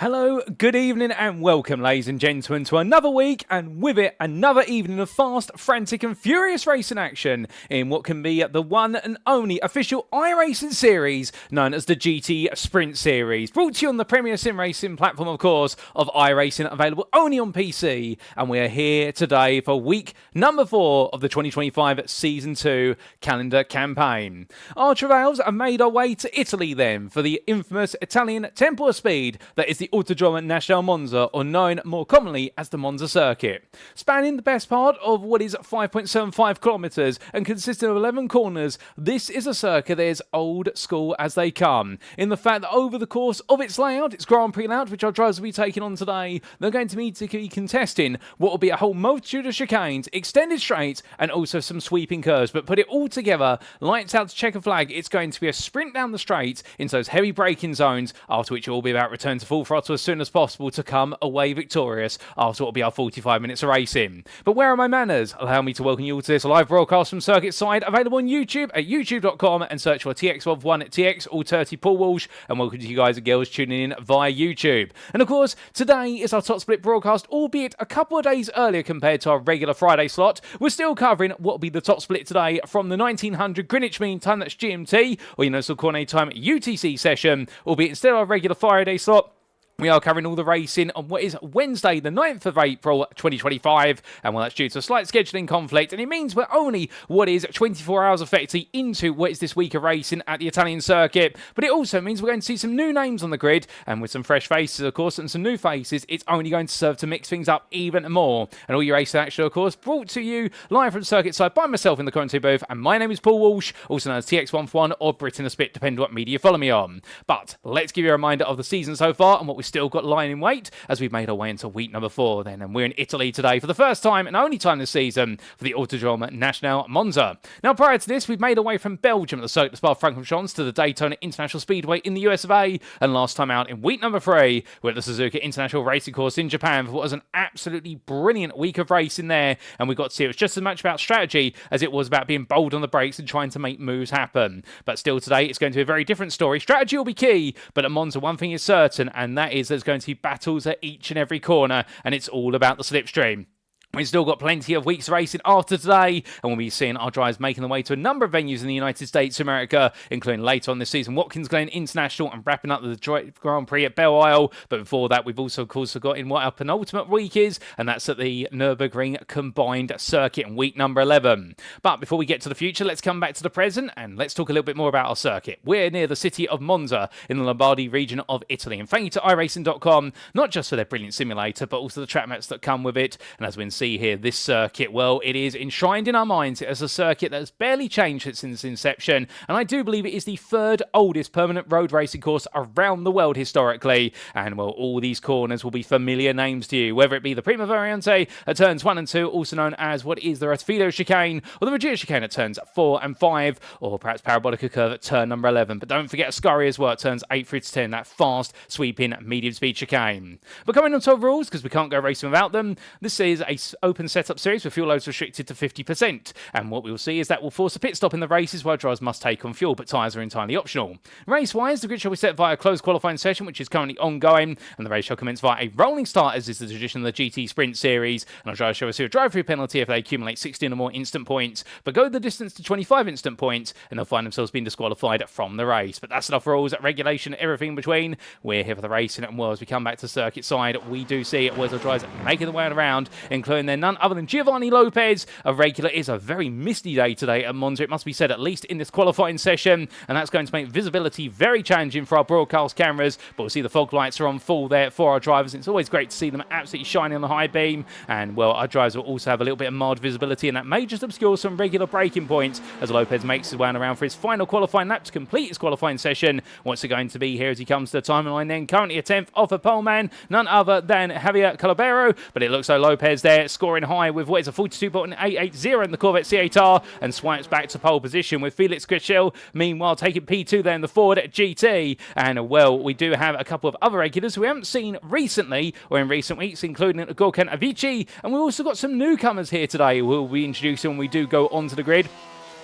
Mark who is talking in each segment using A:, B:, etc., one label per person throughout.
A: Hello, good evening and welcome ladies and gentlemen to another week and with it another evening of fast, frantic and furious racing action in what can be the one and only official iRacing series known as the GTE Sprint Series. Brought to you on the premier sim racing platform of course of iRacing, available only on PC, and we are here today for week number 4 of the 2025 Season 2 calendar campaign. Our travails have made our way to Italy then for the infamous Italian Temple of Speed that is the Autodromo Nazionale Monza, or known more commonly as the Monza circuit. Spanning the best part of what is 5.75 kilometres and consisting of 11 corners, this is a circuit that is old school as they come, in the fact that over the course of its layout, its Grand Prix layout, which our drivers will be taking on today, they're going to need to be contesting what will be a whole multitude of chicanes, extended straights, and also some sweeping curves. But put it all together, lights out to checker flag, it's going to be a sprint down the straight into those heavy braking zones, after which it will be about return to full throttle as soon as possible to come away victorious after what will be our 45 minutes of racing. But where are my manners? Allow me to welcome you all to this live broadcast from Circuit Side, available on YouTube at youtube.com, and search for TX1 all 30 Paul Walsh, and welcome to you guys and girls tuning in via YouTube. And of course, today is our top split broadcast, albeit a couple of days earlier compared to our regular Friday slot. We're still covering what will be the top split today from the 1900 Greenwich Mean Time, that's GMT, or Universal Coordinate Time UTC session, albeit instead of our regular Friday slot, we are covering all the racing on what is Wednesday, the 9th of April, 2025, and well, that's due to a slight scheduling conflict, and it means we're only what is 24 hours effectively into what is this week of racing at the Italian circuit, but it also means we're going to see some new names on the grid, and with some fresh faces, of course, and some new faces, it's only going to serve to mix things up even more. And all your racing action, of course, brought to you live from Circuit Side by myself in the commentary booth, and my name is Paul Walsh, also known as TX1 or Britain a Spit, depending on what media you follow me on. But let's give you a reminder of the season so far and what we've still got lying in wait as we've made our way into week number 4 then, and we're in Italy today for the first time and only time this season for the Autodromo Nazionale Monza. Now, prior to this, we've made our way from Belgium at the Circuit Spa-Francorchamps to the Daytona International Speedway in the US of A, and last time out in week number 3 we're at the Suzuka International Racing Course in Japan for what was an absolutely brilliant week of racing there, and we got to see it was just as much about strategy as it was about being bold on the brakes and trying to make moves happen. But still today it's going to be a very different story. Strategy will be key, but at Monza one thing is certain, and that is there's going to be battles at each and every corner, and it's all about the slipstream. We've still got plenty of weeks racing after today, and we'll be seeing our drivers making their way to a number of venues in the United States of America, including later on this season Watkins Glen International and wrapping up the Detroit Grand Prix at Belle Isle. But before that, we've also, of course, got in what our penultimate week is, and that's at the Nürburgring Combined Circuit in week number 11. But before we get to the future, let's come back to the present, and let's talk a little bit more about our circuit. We're near the city of Monza in the Lombardy region of Italy, and thank you to iRacing.com, not just for their brilliant simulator, but also the track maps that come with it. And as we can see here, this circuit, well, it is enshrined in our minds as a circuit that's barely changed since its inception, and I do believe it is the 3rd oldest permanent road racing course around the world historically. And well, all these corners will be familiar names to you, whether it be the Prima Variante at turns 1 and 2, also known as what is the Ratifido chicane, or the Regia chicane at turns 4 and 5, or perhaps Parabolica curve at turn number 11. But don't forget Ascari as well at turns 8 through to 10, that fast, sweeping, medium speed chicane. But coming on to rules, because we can't go racing without them, this is a open setup series with fuel loads restricted to 50%, and what we will see is that will force a pit stop in the races where drivers must take on fuel, but tyres are entirely optional. Race-wise, the grid shall be set via a closed qualifying session, which is currently ongoing, and the race shall commence via a rolling start, as is the tradition of the GTE Sprint Series, and our drivers shall receive a drive-through penalty if they accumulate 16 or more instant points, but go the distance to 25 instant points, and they'll find themselves being disqualified from the race. But that's enough rules, regulation, everything in between. We're here for the racing, and well, as we come back to circuit side, we do see where's our drivers making their way around, including their none other than Giovanni Lopez. A regular. Is a very misty day today at Monza, it must be said, at least in this qualifying session, and that's going to make visibility very challenging for our broadcast cameras, but we'll see the fog lights are on full there for our drivers. It's always great to see them absolutely shining on the high beam, and well, our drivers will also have a little bit of mild visibility, and that may just obscure some regular braking points as Lopez makes his way around for his final qualifying lap to complete his qualifying session. What's it going to be here as he comes to the timeline then? Currently a 10th off a pole man, none other than Javier Calabero, but it looks like Lopez there scoring high with what is a 42.880 in the Corvette C8R, and swipes back to pole position with Felix Grichel meanwhile taking P2 there in the Ford GT. And well, we do have a couple of other regulars we haven't seen recently or in recent weeks, including Gorkan Avicii, and we've also got some newcomers here today we'll be introducing when we do go onto the grid.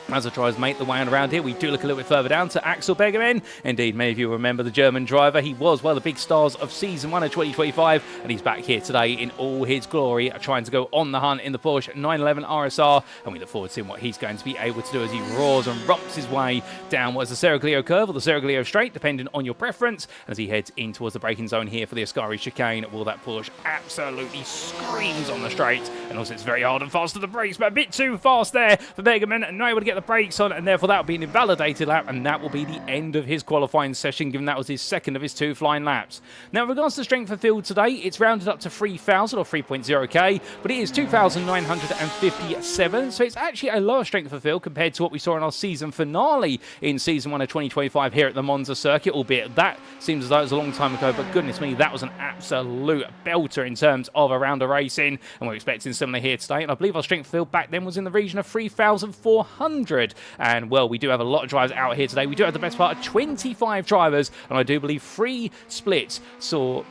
A: As I try to make the way around here, we do look a little bit further down to Axel Begerman. Indeed, many of you remember the German driver. He was one of the big stars of Season 1 of 2025, and he's back here today in all his glory, trying to go on the hunt in the Porsche 911 RSR, and we look forward to seeing what he's going to be able to do as he roars and romps his way down what is the Seraglio curve or the Seraglio straight, depending on your preference, as he heads in towards the braking zone here for the Ascari chicane. Well, that Porsche absolutely screams on the straight, and also it's very hard and fast to the brakes, but a bit too fast there for Begerman, and not able to get the brakes on, and therefore that will be an invalidated lap, and that will be the end of his qualifying session, given that was his second of his 2 flying laps. Now, in regards to strength of field today, it's rounded up to 3,000 or 3.0k, but it is 2,957, so it's actually a lower strength of field compared to what we saw in our season finale in Season 1 of 2025 here at the Monza circuit, albeit that seems as though it was a long time ago, but goodness me, that was an absolute belter in terms of a round of racing, and we're expecting similar here today, and I believe our strength of field back then was in the region of 3,400. And, well, we do have a lot of drivers out here today. We do have the best part of 25 drivers, and I do believe 3 splits saw...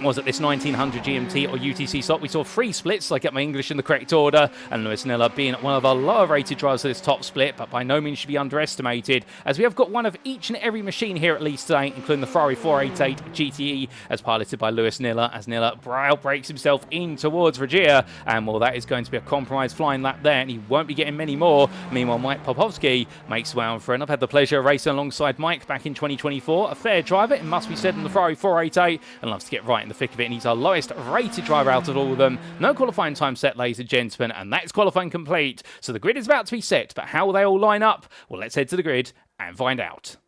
A: was at this 1900 GMT or UTC slot. We saw 3 splits, so I get my English in the correct order, and Lewis Nilla being one of our lower rated drivers of this top split, but by no means should be underestimated, as we have got one of each and every machine here at least today, including the Ferrari 488 GTE, as piloted by Lewis Nilla, as Nilla breaks himself in towards Regia, and well, that is going to be a compromised flying lap there, and he won't be getting many more. Meanwhile, Mike Popovsky makes way on for, and I've had the pleasure of racing alongside Mike back in 2024, a fair driver, it must be said, in the Ferrari 488, and loves to get right in the thick of it, and he's our lowest rated driver out of all of them. No qualifying time set, ladies and gentlemen, and that's qualifying complete. So the grid is about to be set, but how will they all line up? Well, let's head to the grid and find out.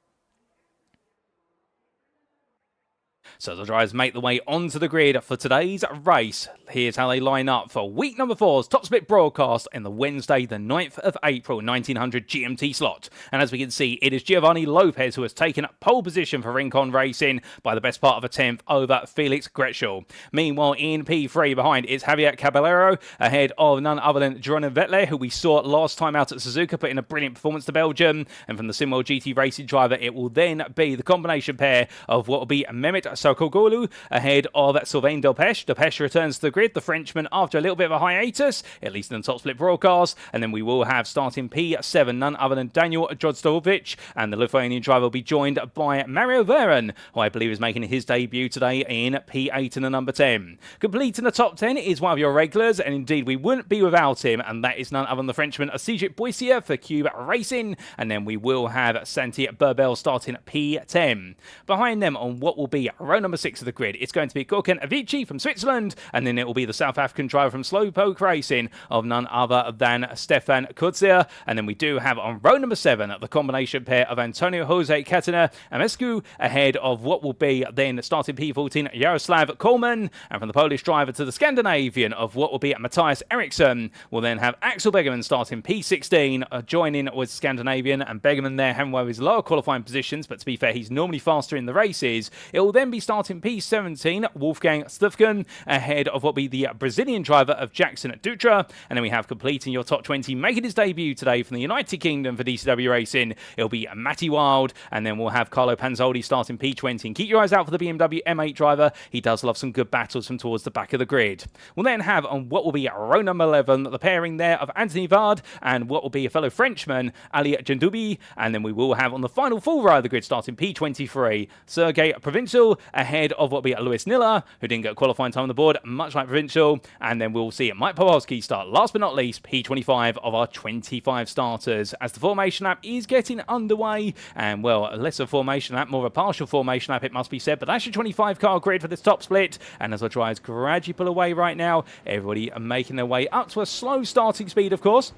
A: So the drivers make the way onto the grid for today's race. Here's how they line up for week number 4's Top Split broadcast in the Wednesday, the 9th of April, 1900 GMT slot. And as we can see, it is Giovanni Lopez who has taken pole position for Rincon Racing by the best part of a 10th over Felix Gretschel. Meanwhile, in P3 behind is Javier Caballero, ahead of none other than Jeroen Vettel, who we saw last time out at Suzuka, put in a brilliant performance to Belgium. And from the Simwell GT Racing driver, it will then be the combination pair of what will be Mehmet Sokogolu ahead of Sylvain Delpech. Delpech returns to the grid, the Frenchman, after a little bit of a hiatus, at least in the Top Split broadcast. And then we will have starting P7, none other than Daniel Jodzdovic, and the Lithuanian driver will be joined by Mario Veren, who I believe is making his debut today in P8 and the number 10. Complete in the top 10 is one of your regulars, and indeed we wouldn't be without him, and that is none other than the Frenchman Asijit Boissier for Cube Racing. And then we will have Santi Burbel starting P10. Behind them on what will be row number 6 of the grid, it's going to be Gorkan Avicii from Switzerland, and then it will be the South African driver from Slowpoke Racing of none other than Stefan Kutzia. And then we do have on row number 7 the combination pair of Antonio Jose Catena Amescu ahead of what will be then starting P14 Jaroslav Coleman, and from the Polish driver to the Scandinavian of what will be Matthias Eriksson, we'll then have Axel Begerman starting P16, joining with Scandinavian, and Begerman there having one of his lower qualifying positions, but to be fair, he's normally faster in the races. It will then be starting P17 Wolfgang Stufken ahead of what will be the Brazilian driver of Jackson Dutra. And then we have completing your top 20, making his debut today from the United Kingdom for DCW Racing, it'll be Matty Wild, and then we'll have Carlo Panzoldi starting P20. And keep your eyes out for the BMW M8 driver, he does love some good battles from towards the back of the grid. We'll then have on what will be row number 11 the pairing there of Anthony Vard and what will be a fellow Frenchman Ali Jandoubi, and then we will have on the final full row of the grid starting P23 Sergei Provincial ahead of what will be Lewis Nilla, who didn't get qualifying time on the board, much like Provincial. And then we'll see Mike Pawlowski start last but not least P25 of our 25 starters, as the formation lap is getting underway, and well, less of a formation lap, more of a partial formation lap it must be said, but that's your 25 car grid for this top split. And as our drivers gradually pull away right now, everybody are making their way up to a slow starting speed, of course,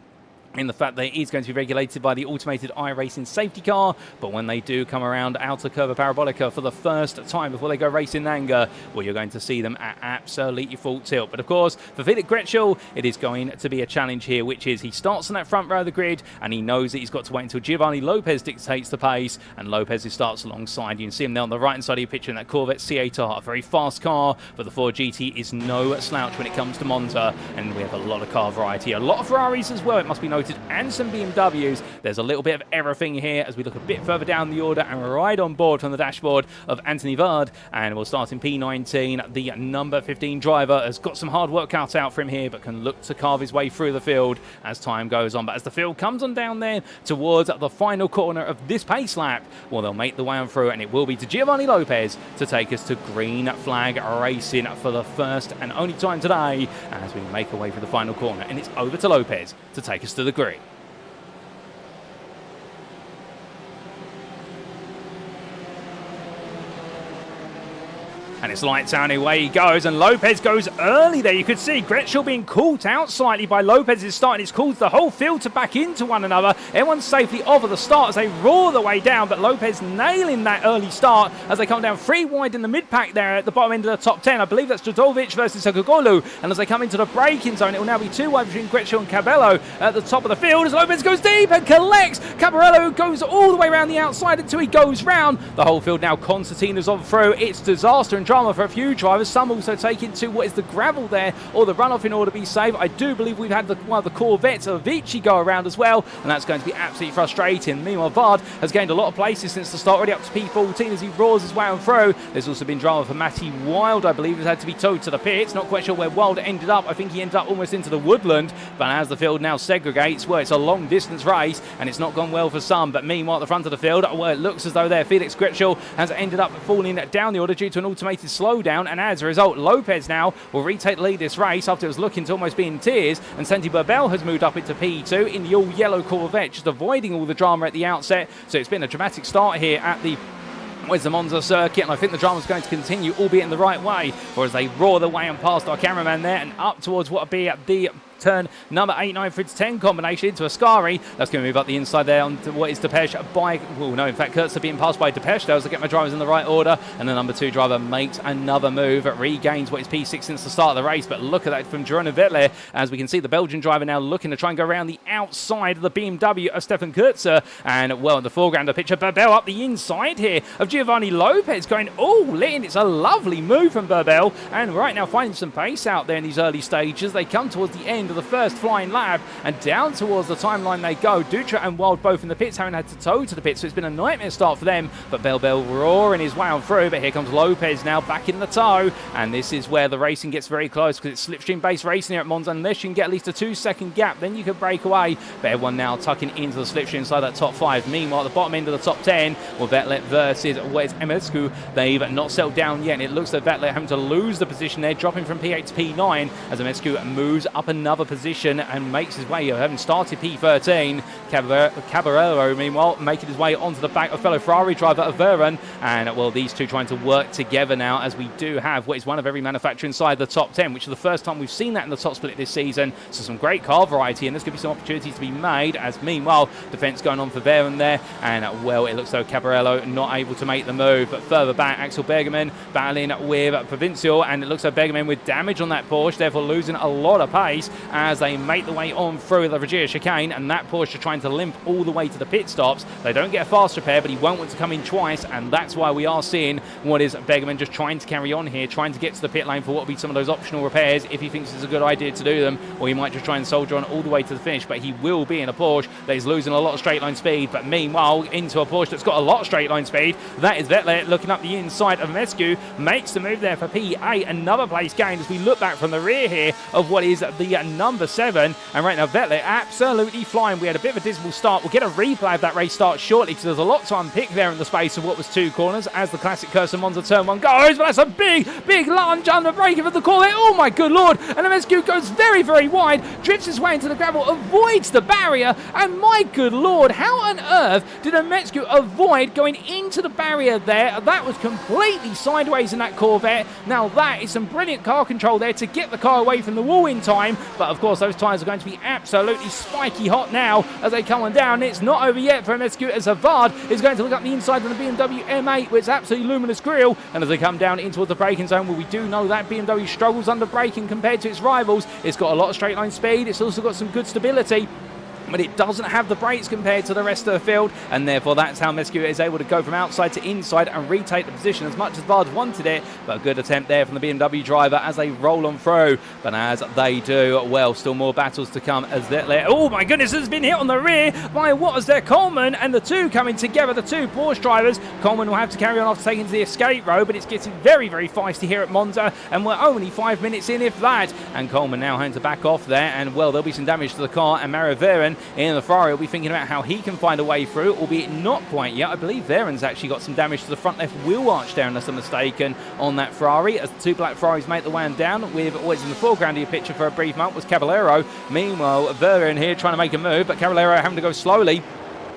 A: in the fact that it is going to be regulated by the automated iRacing safety car, but when they do come around outer curva parabolica for the first time before they go racing in anger, well, you're going to see them at absolutely full tilt. But of course, for Felix Gretschel, it is going to be a challenge here, which is he starts on that front row of the grid, and he knows that he's got to wait until Giovanni Lopez dictates the pace, and Lopez starts alongside. You can see him there on the right-hand side of your picture in that Corvette C8R, a very fast car, but the Ford GT is no slouch when it comes to Monza, and we have a lot of car variety. A lot of Ferraris as well, it must be no noted, and some BMWs. There's a little bit of everything here as we look a bit further down the order and right on board from the dashboard of Anthony Vard. And we'll start in P19. The number 15 driver has got some hard work cut out for him here, but can look to carve his way through the field as time goes on. But as the field comes on down there towards the final corner of this pace lap, well, they'll make the way on through, and it will be to Giovanni Lopez to take us to green flag racing for the first and only time today as we make our way through the final corner. And it's over to Lopez to take us to the green. And it's lights out, away he goes, and Lopez goes early there. You could see Gretschel being caught out slightly by Lopez's start, and it's caused the whole field to back into one another. Everyone's safely over the start as they roar the way down, but Lopez nailing that early start as they come down 3 wide in the mid-pack there at the bottom end of the top 10. I believe that's Jodovic versus Sakogolu, and as they come into the braking zone, it will now be 2 wide between Gretschel and Cabello at the top of the field as Lopez goes deep and collects. Cabarello goes all the way around the outside until he goes round. The whole field now concertinas on through. It's disaster and drama for a few drivers. Some also taking to what is the gravel there or the runoff in order to be safe. I do believe we've had one of the Corvettes of Vici go around as well, and that's going to be absolutely frustrating. Meanwhile, Vard has gained a lot of places since the start, already up to P14 as he roars his way on through. There's also been drama for Matty Wild, I believe, has had to be towed to the pits. Not quite sure where Wild ended up. I think he ended up almost into the woodland, but as the field now segregates, well, it's a long distance race and it's not gone well for some. But meanwhile, at the front of the field, well, it looks as though there Felix Gretschel has ended up falling down the order due to an automated slowdown, and as a result, Lopez now will retake the lead this race after it was looking to almost be in tears, and Santi Burbell has moved up into P2 in the all-yellow Corvette, just avoiding all the drama at the outset. So it's been a dramatic start here at the Monza circuit, and I think the drama's going to continue, albeit in the right way, or as they roar their way and past our cameraman there and up towards what will be at the turn number 8-9 Fritz 10 combination into Ascari. That's going to move up the inside there onto what is Depeche by, well, no, in fact, Kurtz are being passed by Depeche there as I get my drivers in the right order, and the number 2 driver makes another move, regains what is P6 since the start of the race. But look at that from Girona Vettel, as we can see the Belgian driver now looking to try and go around the outside of the BMW of Stefan Kurtzer, and well, in the foreground, a picture Burbell up the inside here of Giovanni Lopez going all in. It's a lovely move from Burbell, and right now finding some pace out there in these early stages. They come towards the end of the first flying lap, and down towards the timeline they go. Dutra and Wild both in the pits, having had to tow to the pits, so it's been a nightmare start for them. But Bell roaring his way on through, but here comes Lopez now back in the tow, and this is where the racing gets very close because it's slipstream based racing here at Monza. Unless you can get at least a 2-second gap, then you can break away. But everyone now tucking into the slipstream inside that top 5. Meanwhile, at the bottom end of the top 10, well, Vettel versus Wes Emescu, they've not settled down yet, and it looks like Vettel having to lose the position there, dropping from P8 to P9 as Emescu moves up another position and makes his way, having started P13. Caballero, meanwhile, making his way onto the back of fellow Ferrari driver Averon, and well, these two trying to work together now, as we do have what is one of every manufacturer inside the top 10, which is the first time we've seen that in the top split this season. So some great car variety, and there's going to be some opportunities to be made, as meanwhile defence going on for Veron there, and well, it looks like Caballero not able to make the move. But further back, Axel Bergerman battling with Provincial, and it looks like Bergerman with damage on that Porsche, therefore losing a lot of pace as they make the way on through the Regia chicane, and that Porsche trying to limp all the way to the pit stops. They don't get a fast repair, but he won't want to come in twice, and that's why we are seeing what is Bergerman just trying to carry on here, trying to get to the pit lane for what will be some of those optional repairs if he thinks it's a good idea to do them, or he might just try and soldier on all the way to the finish. But he will be in a Porsche that is losing a lot of straight line speed, but meanwhile into a Porsche that's got a lot of straight line speed. That is Vettel looking up the inside of Mescu, makes the move there for P8, another place gained as we look back from the rear here of what is the number 7. And right now Vettel absolutely flying. We had a bit of a dismal start. We'll get a replay of that race start shortly because there's a lot to unpick there in the space of what was 2 corners as the classic Curse of Monza turn 1 goes. But that's a big lunge under braking for the Corvette. Oh my good lord. And Mescu goes very wide, drifts his way into the gravel, avoids the barrier, and my good lord, how on earth did Mescu avoid going into the barrier there? That was completely sideways in that Corvette. Now that is some brilliant car control there to get the car away from the wall in time, but of course those tyres are going to be absolutely spiky hot now as they come on down. It's not over yet for Mescu, as Havard is going to look up the inside of the BMW M8 with its absolutely luminous grille, and as they come down in towards the braking zone, where we do know that BMW struggles under braking compared to its rivals, it's got a lot of straight line speed, it's also got some good stability. but it doesn't have the brakes compared to the rest of the field, and therefore that's how Mescu is able to go from outside to inside and retake the position as much as Bard wanted it. But a good attempt there from the BMW driver as they roll on through. But as they do, well, still more battles to come as they're... Oh my goodness, has been hit on the rear by what was there, Coleman, and the two coming together, the two Porsche drivers. Coleman will have to carry on after taking to the escape road, but it's getting very, very feisty here at Monza, and we're only 5 minutes in, if that. And Coleman now having to back off there, and well, there'll be some damage to the car, and Mario Veren in the Ferrari will be thinking about how he can find a way through, albeit not quite yet. I believe Veren's actually got some damage to the front left wheel arch there, unless I'm mistaken, on that Ferrari, as the two black Ferraris make the way down, with always in the foreground of your picture for a brief moment was Caballero. Meanwhile, Veren here trying to make a move, but Caballero having to go slowly.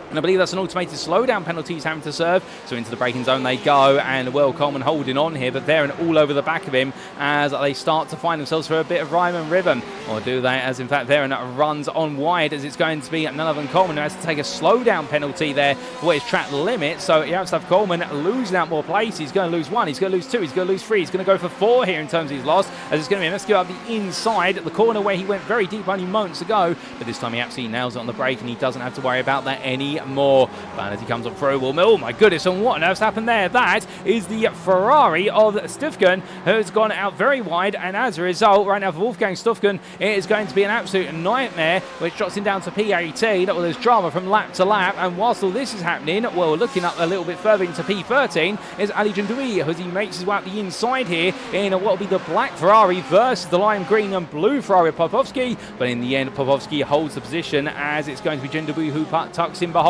A: And I believe that's an automated slowdown penalty he's having to serve. So into the braking zone they go, and well, Coleman holding on here, but Veren all over the back of him as they start to find themselves for a bit of rhyme and rhythm. Or do they, as in fact Veren runs on wide, as it's going to be none other than Coleman who has to take a slowdown penalty there for his track limit. So you have to have Coleman losing out more places. He's going to lose one, he's going to lose two, he's going to lose three, he's going to go for four here in terms of his loss, as it's going to be, let's go up the inside at the corner where he went very deep only moments ago, but this time he absolutely nails it on the brake and he doesn't have to worry about that anymore. But as he comes up through, well, oh my goodness, and what on earth's happened there? That is the Ferrari of Stufken, who's gone out very wide, and as a result, right now for Wolfgang Stufken, it is going to be an absolute nightmare, which drops him down to P18. Well, there's drama from lap to lap, and whilst all this is happening, well, looking up a little bit further into P13 is Ali Jandui, as he makes his way up the inside here in what will be the black Ferrari versus the lime green and blue Ferrari of Popovsky. But in the end, Popovsky holds the position, as it's going to be Jandui who tucks in behind.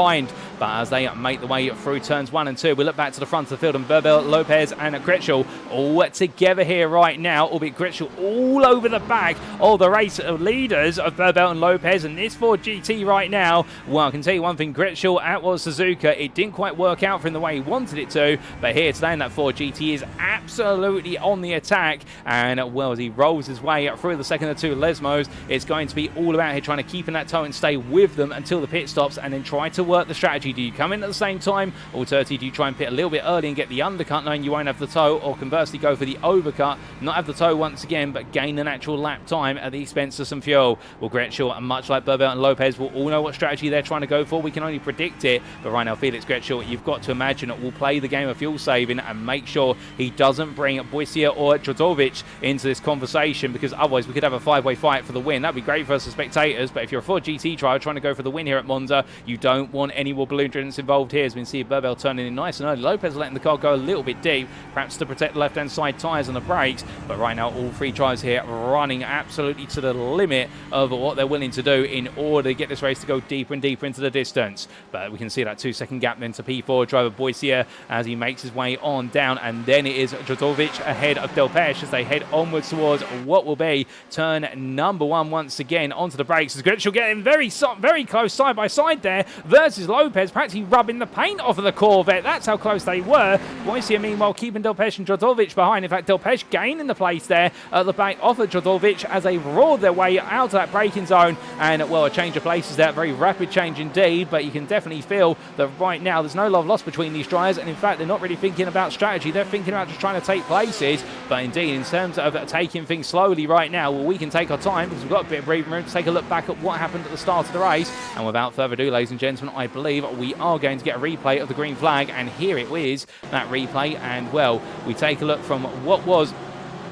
A: But as they make the way through turns 1 and 2, we look back to the front of the field, and Burbel, Lopez and Gretschel all together here right now, albeit Gretschel all over the back of the race leaders of Burbel and Lopez. And this Ford GT right now, well, I can tell you one thing, Gretschel at was Suzuka, it didn't quite work out for him the way he wanted it to, but here today in that Ford GT is absolutely on the attack, and well, as he rolls his way through the second of two Lesmos, it's going to be all about here trying to keep in that toe and stay with them until the pit stops, and then try to work the strategy. Do you come in at the same time, or do you try and pit a little bit early and get the undercut knowing you won't have the toe, or conversely go for the overcut, not have the toe once again, but gain an actual lap time at the expense of some fuel? Well, Gretschel, and much like Burbel and Lopez, will all know what strategy they're trying to go for. We can only predict it, but right now Felix Gretschel, you've got to imagine it will play the game of fuel saving and make sure he doesn't bring Boisia or Drodovic into this conversation, because otherwise we could have a five-way fight for the win. That'd be great for us as spectators, but if you're a Ford GT driver trying to go for the win here at Monza, you don't want any more balloon drills involved here, as we can see Burbel turning in nice and early. Lopez letting the car go a little bit deep, perhaps to protect the left-hand side tyres and the brakes, but right now all three drivers here running absolutely to the limit of what they're willing to do in order to get this race to go deeper and deeper into the distance. But we can see that 2-second gap then to P4 driver Boisia as he makes his way on down, and then it is Drodovic ahead of Delpeche as they head onwards towards what will be turn number 1 once again onto the brakes, as Gretschel getting very close side by side there versus Lopez, practically rubbing the paint off of the Corvette. That's how close they were. Boisia meanwhile keeping Delpeche and Drodovic behind. In fact, Delpeche gaining the place there at the back off of Drodovic as they roared their way out of that braking zone, and well, a change of places there, very rapid change indeed, but you can definitely feel that right now there's no love lost between these drivers, and in fact they're not really thinking about strategy, they're thinking about just trying to take places. But indeed, in terms of taking things slowly right now, well, we can take our time because we've got a bit of breathing room to take a look back at what happened at the start of the race. And without further ado, ladies and gentlemen, I believe we are going to get a replay of the green flag, and here it is, that replay. And well, we take a look from what was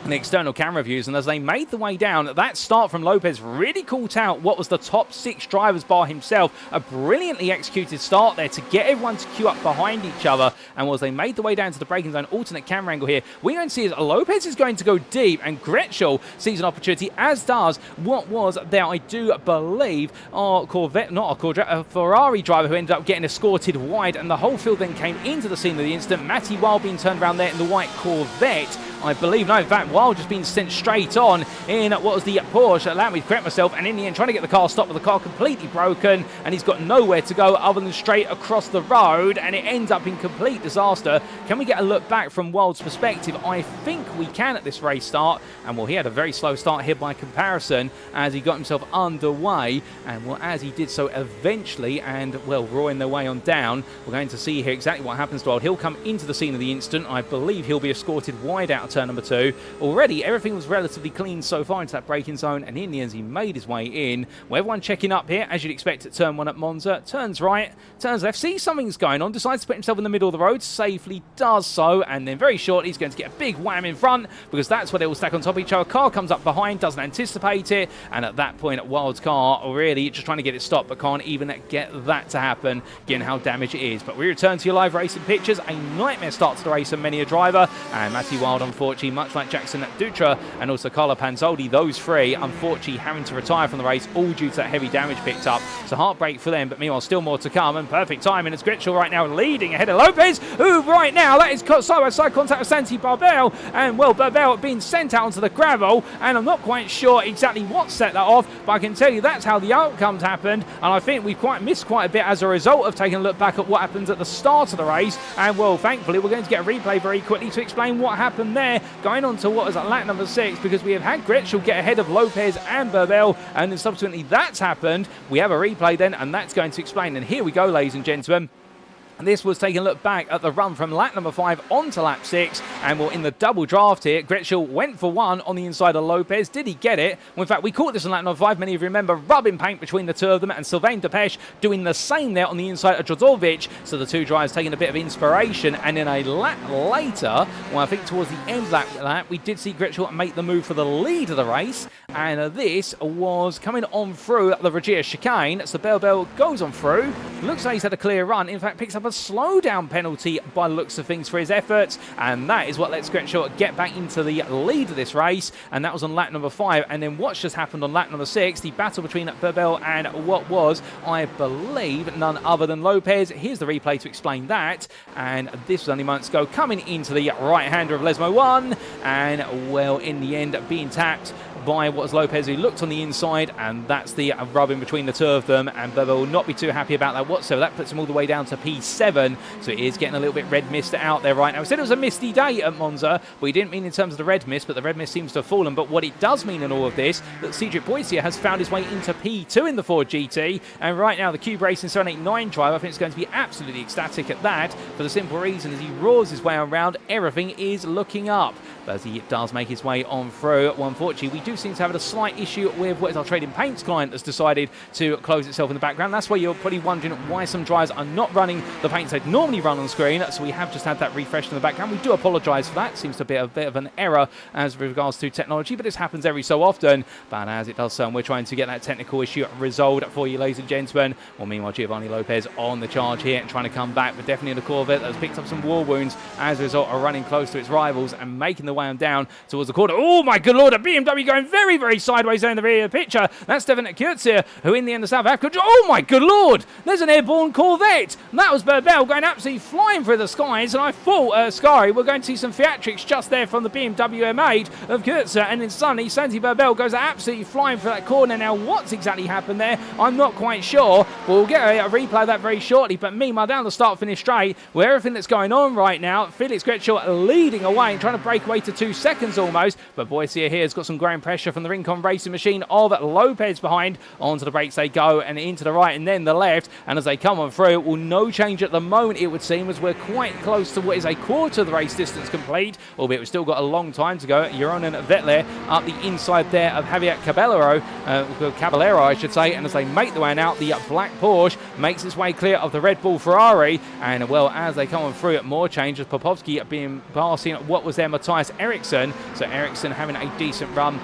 A: the external camera views, and as they made the way down, that start from Lopez really caught out what was the top 6 drivers bar himself. A brilliantly executed start there to get everyone to queue up behind each other, and as they made the way down to the braking zone, alternate camera angle here, we don't see is Lopez is going to go deep, and Gretschel sees an opportunity, as does what was there, I do believe, a Ferrari driver who ended up getting escorted wide, and the whole field then came into the scene of the incident. Matty Wild being turned around there in the white Corvette, I believe. No, in fact, Wild just being sent straight on in what was the Porsche. Allow me to correct myself, and in the end trying to get the car stopped, with the car completely broken, and he's got nowhere to go other than straight across the road, and it ends up in complete disaster. Can we get a look back from Wild's perspective? I think we can at this race start, and well, he had a very slow start here by comparison as he got himself underway, and well, as he did so eventually, and well, roaring their way on down, we're going to see here exactly what happens to Wild. He'll come into the scene of the incident. I believe he'll be escorted wide out of turn number 2. Already, everything was relatively clean so far into that braking zone, and in the end, he made his way in. With everyone checking up here, as you'd expect at turn 1 at Monza. Turns right, turns left, sees something's going on, decides to put himself in the middle of the road, safely does so, and then very shortly he's going to get a big wham in front, because that's where they all stack on top of each other. Car comes up behind, doesn't anticipate it, and at that point, Wild's car really just trying to get it stopped, but can't even get that to happen, given how damaged it is. But we return to your live racing pictures. A nightmare start to the race for many a driver, and Matty Wild, unfortunately, much like Jackson Dutra and also Carlo Panzoldi, those three, unfortunately, having to retire from the race, all due to that heavy damage picked up. So heartbreak for them, but meanwhile, still more to come, and perfect timing as Gritchell right now leading ahead of Lopez, who right now, that is side-by-side contact with Santi Barbel, and well, Barbel being sent out onto the gravel, and I'm not quite sure exactly what set that off, but I can tell you that's how the outcomes happened, and I think we've missed quite a bit as a result of taking a look back at what happened at the start of the race, and well, thankfully, we're going to get a replay very quickly to explain what happened there, going on to what was at lap number 6, because we have had Gritchell get ahead of Lopez and Barbel, and then subsequently that's happened. We have a replay then, and that's going to explain, and here we go, ladies and gentlemen. And this was taking a look back at the run from lap number 5 onto lap 6. And well, in the double draft here, Gritchell went for one on the inside of Lopez. Did he get it? Well, in fact, we caught this on lap number 5. Many of you remember rubbing paint between the two of them, and Sylvain Depeche doing the same there on the inside of Drozovic. So the two drivers taking a bit of inspiration. And then a lap later, well, I think towards the end of that lap, we did see Gritchell make the move for the lead of the race. And this was coming on through the Regia chicane. So Bell goes on through. Looks like he's had a clear run. In fact, picks up a slowdown penalty by the looks of things for his efforts, and that is what lets Gritchell get back into the lead of this race, and that was on lap number 5. And then what's just happened on lap number 6, the battle between Barbel and what was, I believe, none other than Lopez. Here's the replay to explain that, and this was only moments ago, coming into the right-hander of Lesmo 1, and well, in the end, being tapped by what was Lopez, who looked on the inside, and that's the rubbing between the two of them, and Barbel will not be too happy about that whatsoever. That puts him all the way down to P7, so it is getting a little bit red mist out there right now. We said it was a misty day at Monza, but we didn't mean in terms of the red mist, but the red mist seems to have fallen. But what it does mean in all of this, that Cedric Boisier has found his way into P2 in the Ford GT, and right now the Cube Racing 789 driver, I think it's going to be absolutely ecstatic at that, for the simple reason as he roars his way around, everything is looking up. But as he does make his way on through, well, unfortunately, we do seem to have a slight issue with what is our Trading Paints client that's decided to close itself in the background. That's why you're probably wondering why some drivers are not running the paints they'd normally run on screen. So we have just had that refreshed in the background. We do apologise for that. Seems to be a bit of an error as regards to technology, but this happens every so often. But as it does so, and we're trying to get that technical issue resolved for you, ladies and gentlemen. Well, meanwhile, Giovanni Lopez on the charge here and trying to come back, but definitely in the Corvette that has picked up some war wounds as a result of running close to its rivals and making the way on down towards the corner. Oh my good lord, a BMW going very, very sideways there in the rear picture. That's Stefan Kurtzia, who in the end of South Africa. Oh my good lord, there's an airborne Corvette. And that was Barbel going absolutely flying through the skies, and I thought, Scary, we're going to see some theatrics just there from the BMW M8 of Kurtzia, and then suddenly Santi Barbel goes absolutely flying for that corner. Now, what's exactly happened there? I'm not quite sure. We'll get a replay of that very shortly, but meanwhile, down the start-finish straight, with everything that's going on right now, Felix Gretschel leading away and trying to break away to 2 seconds almost, but Boisier here has got some ground pressure from the Rincon Racing machine of Lopez behind. Onto the brakes they go, and into the right and then the left, and as they come on through, well, no change at the moment, it would seem, as we're quite close to what is a quarter of the race distance complete, albeit we've still got a long time to go. Jeroen Vetler up the inside there of Javier Caballero, I should say, and as they make the way out, the black Porsche makes its way clear of the Red Bull Ferrari, and well, as they come on through, more changes. Popovsky being passing what was there Matthias Eriksson, so Eriksson having a decent run.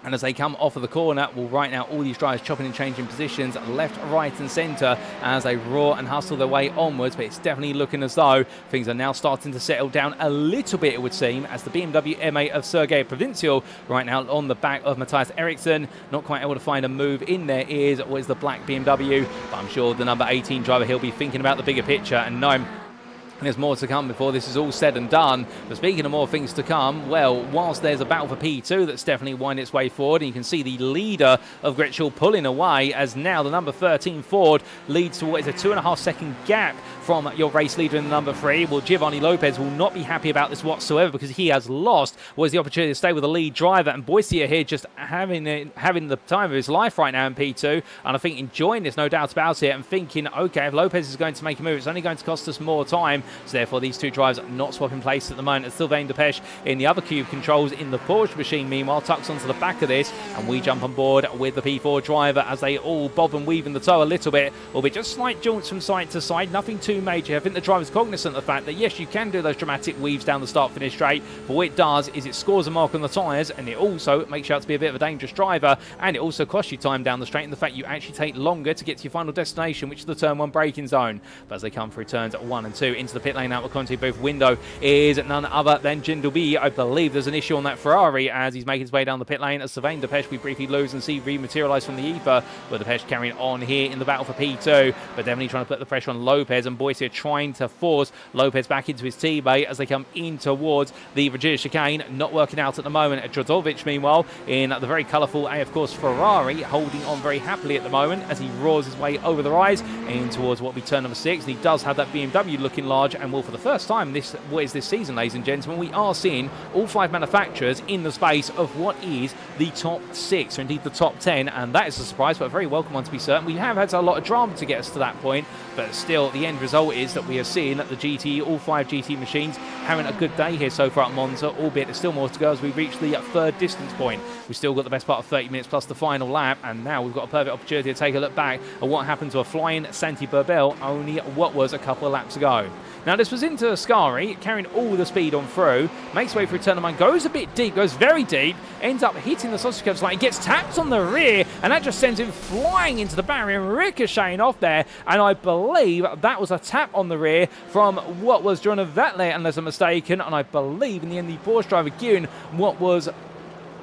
A: And as they come off of the corner, well, right now, all these drivers chopping and changing positions left, right and centre as they roar and hustle their way onwards. But it's definitely looking as though things are now starting to settle down a little bit, it would seem, as the BMW M8 of Sergei Provincial right now on the back of Matthias Eriksson. Not quite able to find a move in there is always the black BMW. But I'm sure the number 18 driver, he'll be thinking about the bigger picture and know. And there's more to come before this is all said and done. But speaking of more things to come, well, whilst there's a battle for P2 that's definitely winding its way forward, and you can see the leader of Gretschel pulling away, as now the number 13 Ford leads to what is a 2.5 second gap from your race leader in the number 3. Well, Giovanni Lopez will not be happy about this whatsoever, because he has lost what is the opportunity to stay with the lead driver, and Boisier here just having the time of his life right now in P2, and I think enjoying this, no doubt about it, and thinking, okay, if Lopez is going to make a move, it's only going to cost us more time, So therefore, these two drivers not swapping places at the moment. It's Sylvain Depech in the other cube controls in the Porsche machine, meanwhile, tucks onto the back of this, and we jump on board with the P4 driver as they all bob and weave in the tow a little bit, albeit just slight jaunts from side to side, nothing too major. I think the driver's cognizant of the fact that, yes, you can do those dramatic weaves down the start-finish straight, but what it does is it scores a mark on the tyres, and it also makes you out to be a bit of a dangerous driver, and it also costs you time down the straight, and the fact you actually take longer to get to your final destination, which is the turn 1 braking zone. But as they come through turns 1 and 2 into the pit lane out the Conti booth window is none other than Jindal. I believe there's an issue on that Ferrari as he's making his way down the pit lane. As Sylvain Depech we briefly lose and see rematerialise from the ether, with Depech carrying on here in the battle for P2, but definitely trying to put the pressure on Lopez, and Boyce trying to force Lopez back into his T-bay as they come in towards the Virginia chicane. Not working out at the moment. Drodovic, meanwhile, in the very colourful of course, Ferrari, holding on very happily at the moment as he roars his way over the rise in towards what will be turn number 6. And he does have that BMW looking large, and will for the first time this season, ladies and gentlemen, we are seeing all 5 manufacturers in the space of what is the top 6, or indeed the top 10, and that is a surprise, but a very welcome one to be certain. We have had a lot of drama to get us to that point, but still the end result is that we are seeing that the GTE, all 5 GT machines, having a good day here so far at Monza, albeit there's still more to go as we reach the 3rd distance point. We've still got the best part of 30 minutes plus the final lap, and now we've got a perfect opportunity to take a look back at what happened to a flying Santi Burbell only what was a couple of laps ago. Now this was into Ascari, carrying all the speed on through, makes way through turn number 1, goes a bit deep, goes very deep, ends up hitting the sausage curve line, gets tapped on the rear, and that just sends him flying into the barrier, ricocheting off there, and I believe that was a tap on the rear from what was John Vettel, unless I'm mistaken, and I believe in the end the Porsche driver Gyun, what was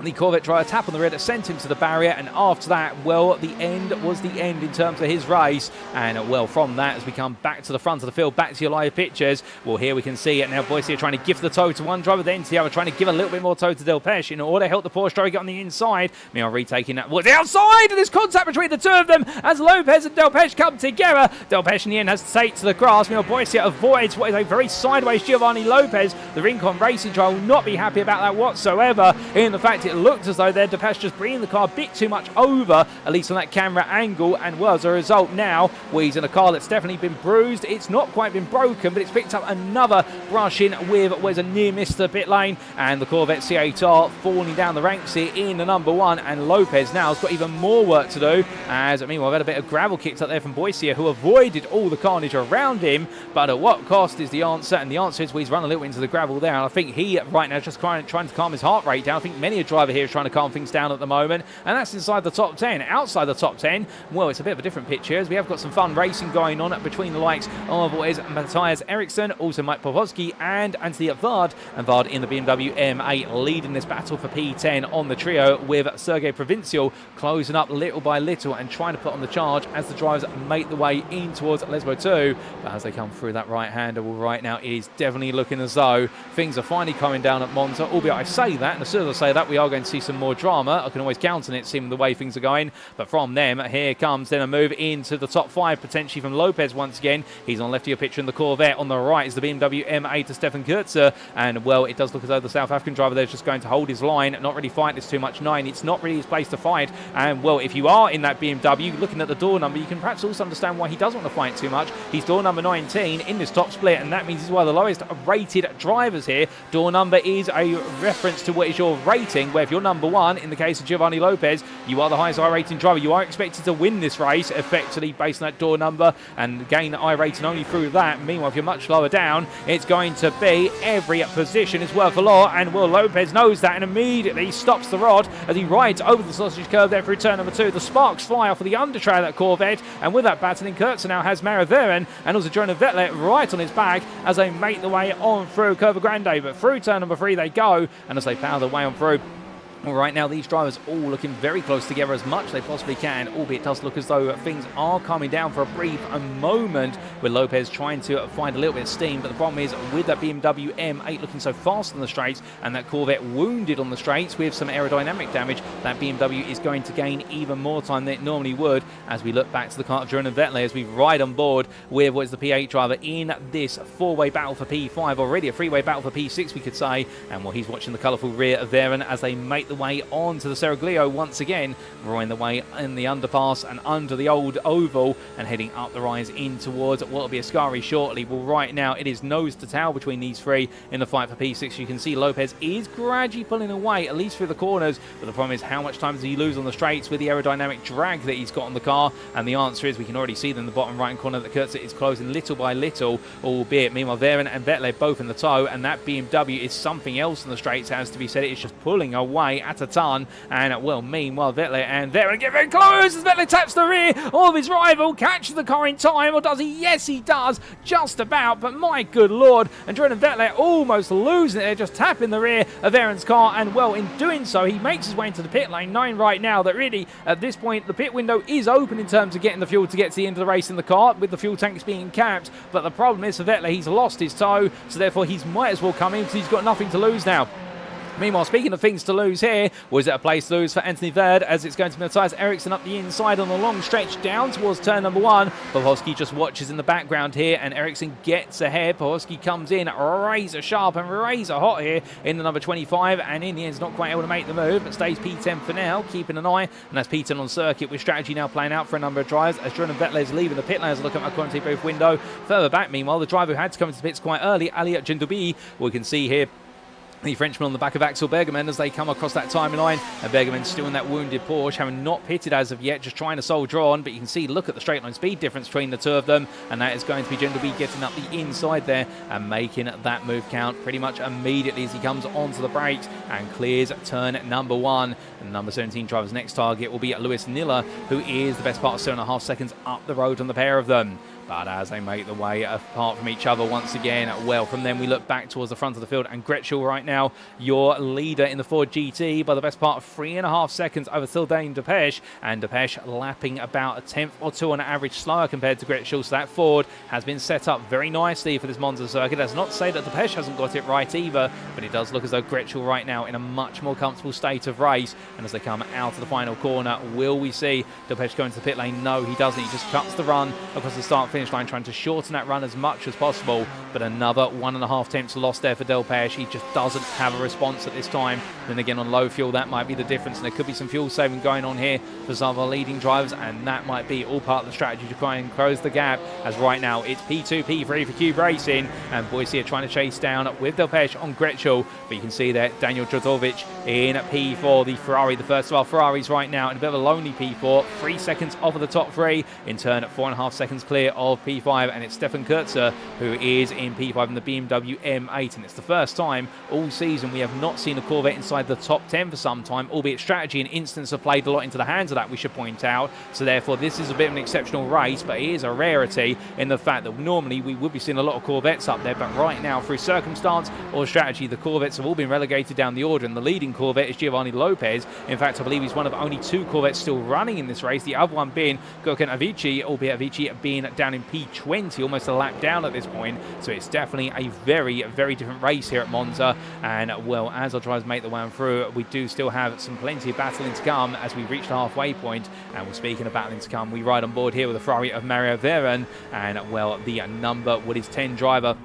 A: the Corvette driver tap on the rear that sent him to the barrier, and after that, well, the end was the end in terms of his race. And well, from that, as we come back to the front of the field, back to your live pictures, well, here we can see it now. Boyce here trying to give the tow to one driver, then to the other, trying to give a little bit more tow to Depech in order to help the Porsche driver get on the inside. Meanwhile, retaking that was the outside, and there's contact between the two of them as Lopez and Depech come together. Depech in the end has to take to the grass. Meanwhile, Boyce here avoids what is a very sideways Giovanni Lopez. The Rincon Racing driver will not be happy about that whatsoever, in the fact it looked as though their Depech just bringing the car a bit too much over, at least on that camera angle, and well, as a result now, he's in a car that's definitely been bruised. It's not quite been broken, but it's picked up another brush in with what is a near miss to the pit lane, and the Corvette C8R falling down the ranks here in the number 1, and Lopez now has got even more work to do, as meanwhile I've had a bit of gravel kicked up there from Boyce, who avoided all the carnage around him, but at what cost is the answer, and the answer is he's run a little into the gravel there, and I think he right now is just trying to calm his heart rate down. I think many a driver here is trying to calm things down at the moment, and that's inside the top 10. Outside the top 10, well, it's a bit of a different picture, as we have got some fun racing going on between the likes of what is Matthias Eriksson, also Mike Popovsky, and Anthony Vard, and Vard in the BMW M8 leading this battle for P10 on the trio, with Sergei Provincial closing up little by little and trying to put on the charge as the drivers make the way in towards Lesbo 2, but as they come through that right-hander, well, right now it is definitely looking as though things are finally coming down at Monza, albeit I say that, and as soon as I say that, we are going to see some more drama. I can always count on it, seeing the way things are going, but from them, here comes then a move into the top 5, potentially from Lopez once again. He's on left of your picture in the Corvette. On the right is the BMW M8 to Stefan Kurtzer, and well, it does look as though the South African driver there is just going to hold his line, not really fight this too much. 9, it's not really his place to fight, and well, if you are in that BMW, looking at the door number, you can perhaps also understand why he doesn't want to fight too much. He's door number 19 in this top split, and that means he's one of the lowest rated drivers here. Door number is a reference to what is your rating, where if you're number 1, in the case of Giovanni Lopez, you are the highest I-rating driver. You are expected to win this race, effectively based on that door number, and gain I-rating only through that. Meanwhile, if you're much lower down, it's going to be every position is worth a lot, and Will Lopez knows that and immediately stops the rod as he rides over the sausage curve there through turn number 2. The sparks fly off of the undertray of that Corvette, and with that battling, Kurtzer now has Mara Veren and also Jonah Vettel right on his back as they make the way on through Curva Grande, but through turn number 3 they go, and as they power their way on through, well, right now, these drivers all looking very close together as much as they possibly can, albeit it does look as though things are calming down for a brief moment, with Lopez trying to find a little bit of steam. But the problem is, with that BMW M8 looking so fast on the straights, and that Corvette wounded on the straights with some aerodynamic damage, that BMW is going to gain even more time than it normally would, as we look back to the car of Jordan Vettel as we ride on board with what is the P8 driver in this 4-way battle for P5, already a 3-way battle for P6, we could say. And well, he's watching the colourful rear of Veren as they make the way onto the Seraglio once again, roaring the way in the underpass and under the old oval and heading up the rise in towards what will be Ascari shortly. Well, right now it is nose to tail between these three in the fight for P6. You can see Lopez is gradually pulling away, at least through the corners, but the problem is how much time does he lose on the straights with the aerodynamic drag that he's got on the car? And the answer is we can already see them in the bottom right corner that Kurtzer is closing little by little, albeit meanwhile Veren and Vettel both in the tow, and that BMW is something else in the straights, has to be said. It's just pulling away at a ton, and well, meanwhile Vettel and Veren get very close as Vettel taps the rear of his rival, catches the car in time, or does he? Yes, he does, just about, but my good lord, and Jordan Vettel almost losing it there, just tapping the rear of Veren's car, and well, in doing so, he makes his way into the pit lane, knowing right now that really, at this point, the pit window is open in terms of getting the fuel to get to the end of the race in the car, with the fuel tanks being capped, but the problem is for Vettel, he's lost his tow, so therefore he might as well come in because he's got nothing to lose now. Meanwhile, speaking of things to lose here, was it a place to lose for Anthony Verd as it's going to be Matthias Eriksson up the inside on the long stretch down towards turn number 1. Pawlowski just watches in the background here and Eriksson gets ahead. Pawlowski comes in razor sharp and razor hot here in the number 25 and in the end is not quite able to make the move but stays P10 for now, keeping an eye, and that's P10 on circuit with strategy now playing out for a number of drivers as Jordan Vettel is leaving the pit lane as I look at my quality booth window. Further back, meanwhile, the driver who had to come into the pits quite early, Ali Gendoubi, we can see here the Frenchman on the back of Axel Bergerman as they come across that timeline, and Bergerman still in that wounded Porsche, having not pitted as of yet, just trying to soldier on, but you can see, look at the straight line speed difference between the two of them, and that is going to be Gendoubi getting up the inside there and making that move count pretty much immediately as he comes onto the brakes and clears turn number 1. And number 17 driver's next target will be Lewis Niller, who is the best part of 7.5 seconds up the road on the pair of them. But as they make the way apart from each other once again, well, from them we look back towards the front of the field, and Gretschel right now, your leader in the Ford GT by the best part of 3.5 seconds over Sylvain Depeche, and Depeche lapping about a tenth or two on average slower compared to Gretschel, so that Ford has been set up very nicely for this Monza circuit. That's not to say that Depeche hasn't got it right either, but it does look as though Gretschel right now in a much more comfortable state of race, and as they come out of the final corner, will we see Depeche go into the pit lane? No, he doesn't. He just cuts the run across the start-finish line, trying to shorten that run as much as possible, but another 1.5 tenths lost there for Delpech. He just doesn't have a response at this time. Then again, on low fuel, that might be the difference, and there could be some fuel saving going on here for some of our leading drivers, and that might be all part of the strategy to try and close the gap, as right now it's P2, P3 for Cube Racing, and Boise are trying to chase down with Delpech on Gretschel, but you can see there Daniel Drozovic in P4, the Ferrari, the first of our Ferraris right now, in a bit of a lonely P4, 3 seconds off of the top 3, in turn at 4.5 seconds clear of P5, and it's Stefan Kurtzer who is in P5 in the BMW M8, and it's the first time all season we have not seen a Corvette inside the top 10 for some time, albeit strategy and instance have played a lot into the hands of that, we should point out, so therefore this is a bit of an exceptional race, but it is a rarity in the fact that normally we would be seeing a lot of Corvettes up there, but right now through circumstance or strategy the Corvettes have all been relegated down the order, and the leading Corvette is Giovanni Lopez. In fact, I believe he's one of only 2 Corvettes still running in this race, the other one being Gökhan Avicii, albeit Avicii being down in P20, almost a lap down at this point, so it's definitely a very, very different race here at Monza, and well, as our drivers make the way through, we do still have some plenty of battling to come as we reach the halfway point, and we're speaking of battling to come, we ride on board here with the Ferrari of Mario Veren, and well, the number, what is 10 driver,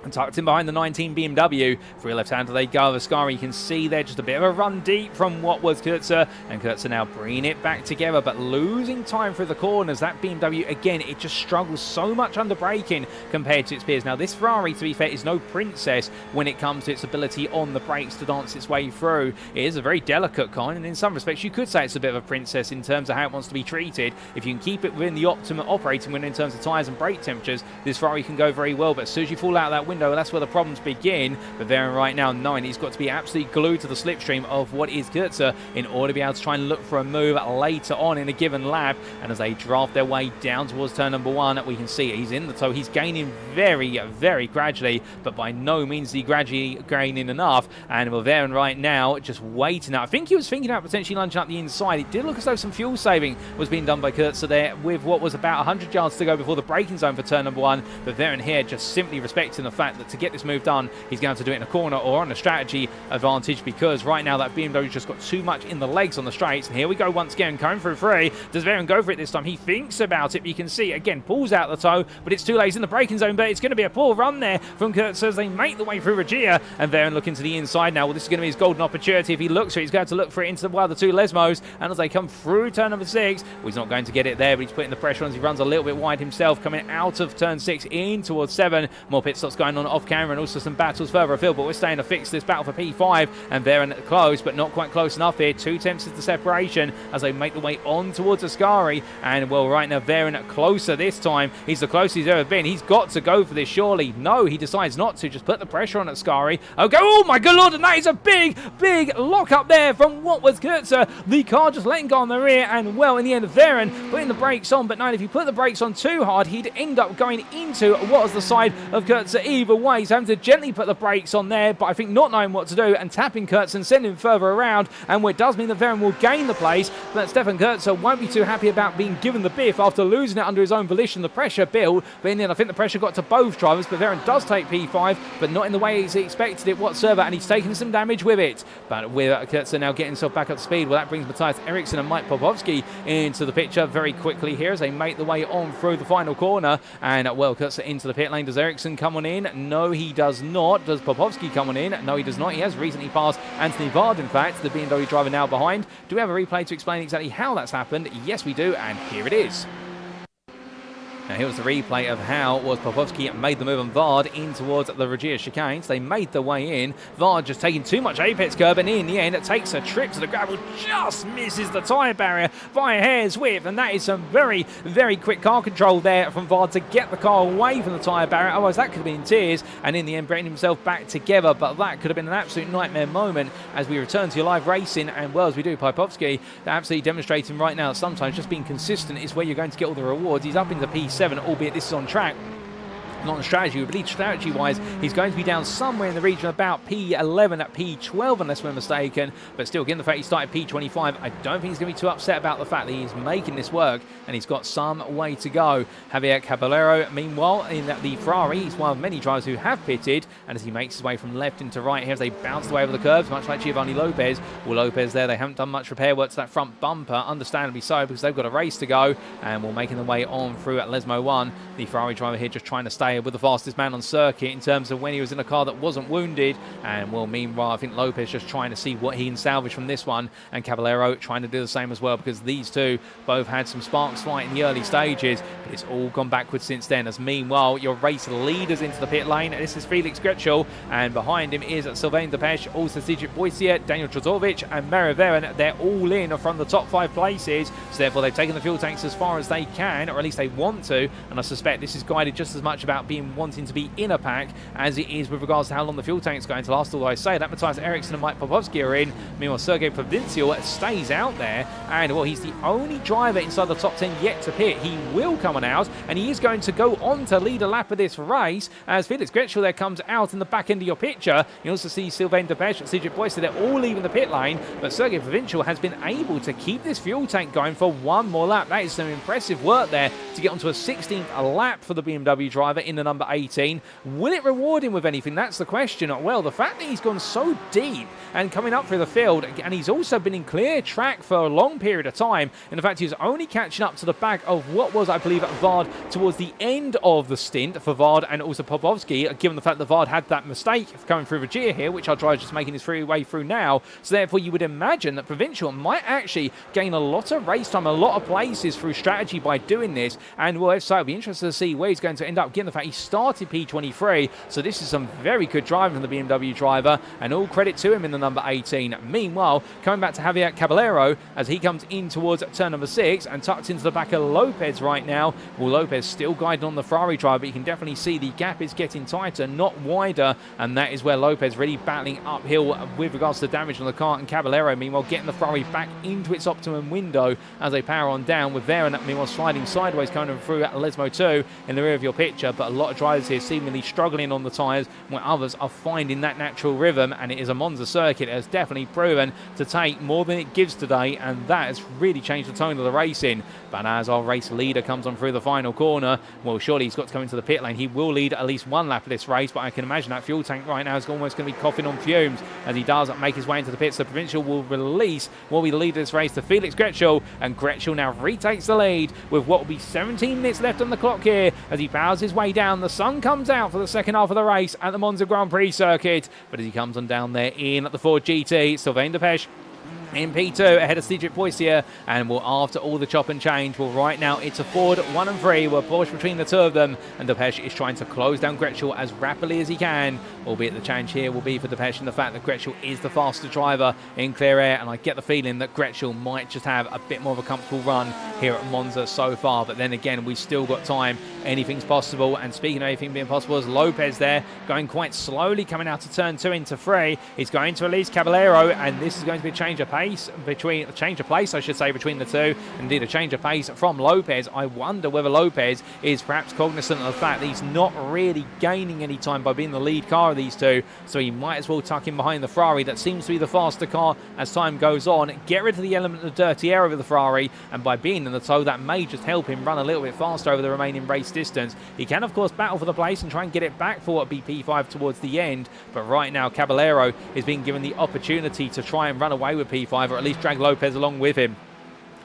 A: and tucked in behind the 19 BMW. Free left-hander they go. Ascari, you can see there just a bit of a run deep from what was Kurtzer, and Kurtzer now bringing it back together, but losing time through the corners. That BMW, again, it just struggles so much under braking compared to its peers. Now, this Ferrari, to be fair, is no princess when it comes to its ability on the brakes to dance its way through. It is a very delicate kind, and in some respects, you could say it's a bit of a princess in terms of how it wants to be treated. If you can keep it within the optimum operating window in terms of tyres and brake temperatures, this Ferrari can go very well, but as soon as you fall out of that window, that's where the problems begin. But Veren right now, knowing he's got to be absolutely glued to the slipstream of what is Kurtzer in order to be able to try and look for a move later on in a given lap. And as they draft their way down towards turn number 1, we can see he's in the tow. He's gaining very, very gradually, but by no means is he gradually gaining enough. And with Veren right now, just waiting out. I think he was thinking about potentially lunging up the inside. It did look as though some fuel saving was being done by Kurtzer there with what was about 100 yards to go before the braking zone for turn number 1. But Veren here just simply respecting the fact that to get this move done, he's going to do it in a corner or on a strategy advantage, because right now that BMW just got too much in the legs on the straights. And here we go once again, going through three. Does Varen go for it this time? He thinks about it, but you can see, again, pulls out the toe, but it's too late. He's in the braking zone, but it's going to be a poor run there from Kurtz as they make the way through Regia. And Varen looking to the inside now. Well, this is going to be his golden opportunity. If he looks for it, he's going to look for it into one of the two Lesmos. And as they come through turn number 6, well, he's not going to get it there, but he's putting the pressure on as he runs a little bit wide himself, coming out of turn 6 in towards 7. More pit stops going on off camera, and also some battles further afield, but we're staying to fix this battle for P5. And Varen close, but not quite close enough here. 2 tenths is the separation as they make the way on towards Ascari. And well, right now Varen closer this time. He's the closest he's ever been. He's got to go for this, surely. No, he decides not to. Just put the pressure on Ascari. Okay, oh my good lord, and that is a big lock up there from what was Kurtzer. The car just letting go on the rear, and well, in the end, Varen putting the brakes on, but no, if you put the brakes on too hard, he'd end up going into what was the side of Kurtzer either way. So having to gently put the brakes on there, but I think not knowing what to do and tapping Kurtzer and sending him further around, and what it does mean that Varen will gain the place, but Stefan Kurtzer won't be too happy about being given the biff after losing it under his own volition. The pressure built, but in the end, I think the pressure got to both drivers, but Varen does take P5, but not in the way he expected it whatsoever, and he's taking some damage with it. But with Kurtzer now getting himself back up to speed, well, that brings Matthias Eriksson and Mike Popovsky into the picture very quickly here as they make the way on through the final corner. And well, Kurtzer into the pit lane. Does Eriksson come on in? No, he does not. Does Popovsky come on in? No, he does not. He has recently passed Anthony Vard, in fact, the BMW driver now behind. Do we have a replay to explain exactly how that's happened? Yes, we do, and here it is. Now here was the replay of how Popovsky made the move on Vard in towards the Regia chicanes. They made the way in. Vard just taking too much apex curb, and in the end it takes a trip to the gravel, just misses the tyre barrier by a hair's width, and that is some very quick car control there from Vard to get the car away from the tyre barrier. Otherwise that could have been in tears, and in the end bringing himself back together, but that could have been an absolute nightmare moment as we return to your live racing. And well, as we do, Popovsky absolutely demonstrating right now that sometimes just being consistent is where you're going to get all the rewards. He's up into P7, albeit this is on track. Not on strategy, but strategy-wise, he's going to be down somewhere in the region of about P11 at P12, unless we're mistaken. But still, given the fact he started P25, I don't think he's going to be too upset about the fact that he's making this work, and he's got some way to go. Javier Caballero, meanwhile, in the Ferrari, he's one of many drivers who have pitted, and as he makes his way from left into right here, as they bounce the way over the curves, much like Giovanni Lopez. Well, Lopez there, they haven't done much repair work to that front bumper, understandably so, because they've got a race to go, and we're making the way on through at Lesmo 1. The Ferrari driver here just trying to stay with the fastest man on circuit in terms of when he was in a car that wasn't wounded. And well, meanwhile, I think Lopez just trying to see what he can salvage from this one, and Caballero trying to do the same as well, because these two both had some sparks flying in the early stages, but it's all gone backwards since then. As meanwhile, your race leaders into the pit lane. This is Felix Gretschel, and behind him is Sylvain Depeche, also Sigit Boisier, Daniel Trozovic, and Mary Varen. They're all in from the top 5 places, so therefore they've taken the fuel tanks as far as they can, or at least they want to, and I suspect this is guided just as much about being wanting to be in a pack as it is with regards to how long the fuel tank's going to last. Although I say that Matthias Eriksson and Mike Popovsky are in. Meanwhile, Sergei Provincial stays out there, and well, he's the only driver inside the top 10 yet to pit. He will come on out, and he is going to go on to lead a lap of this race as Felix Gretschel there comes out in the back end of your picture. You also see Sylvain Depeche and Sigit Boisier, they're all leaving the pit lane, but Sergei Provincial has been able to keep this fuel tank going for one more lap. That is some impressive work there to get onto a 16th lap for the BMW driver in the number 18. Will it reward him with anything? That's the question. Well, the fact that he's gone so deep and coming up through the field, and he's also been in clear track for a long period of time. In fact, he was only catching up to the back of what was, I believe, Vard towards the end of the stint for Vard and also Popovsky, given the fact that Vard had that mistake coming through Regia here, which our driver's just making his way through now. So therefore, you would imagine that Provincial might actually gain a lot of race time, a lot of places through strategy by doing this. And well, if so, it'll be interesting to see where he's going to end up, given the fact he started P23. So this is some very good driving from the BMW driver, and all credit to him in the number 18. Meanwhile, coming back to Javier Caballero as he comes in towards turn number 6 and tucked into the back of Lopez right now. Well, Lopez still guiding on the Ferrari driver, but you can definitely see the gap is getting tighter, not wider, and that is where Lopez really battling uphill with regards to the damage on the car, and Caballero meanwhile getting the Ferrari back into its optimum window as they power on down, with Varen meanwhile sliding sideways coming through at Lesmo 2 in the rear of your picture. But a lot of drivers here seemingly struggling on the tyres when others are finding that natural rhythm, and it is a Monza circuit that has definitely proven to take more than it gives today, and that has really changed the tone of the racing. But as our race leader comes on through the final corner, well, surely he's got to come into the pit lane. He will lead at least one lap of this race, but I can imagine that fuel tank right now is almost going to be coughing on fumes as he does make his way into the pits. The Provincial will release what will lead this race to Felix Gretschel, and Gretschel now retakes the lead with what will be 17 minutes left on the clock here as he powers his way down. The sun comes out for the second half of the race at the Monza Grand Prix circuit, but as he comes on down there in the Ford GT, Sylvain Depech in P2 ahead of Cedric Poissier, and well, after all the chop and change, well, right now it's a Ford 1 and 3. We're pushed between the two of them, and Depech is trying to close down Gretschel as rapidly as he can, albeit the change here will be for Depech and the fact that Gretschel is the faster driver in clear air, and I get the feeling that Gretschel might just have a bit more of a comfortable run here at Monza so far. But then again, we've still got time. Anything's possible, and speaking of anything being possible, as Lopez there going quite slowly coming out of turn 2 into 3, he's going to release Caballero, and this is going to be a change of pace between the two. Indeed, a change of pace from Lopez. I wonder whether Lopez is perhaps cognizant of the fact that he's not really gaining any time by being the lead car of these two, so he might as well tuck in behind the Ferrari that seems to be the faster car as time goes on, get rid of the element of dirty air over the Ferrari, and by being in the tow, that may just help him run a little bit faster over the remaining race distance. He can of course battle for the place and try and get it back for what would be P5 towards the end, but right now Caballero is being given the opportunity to try and run away with P5, or at least drag Lopez along with him.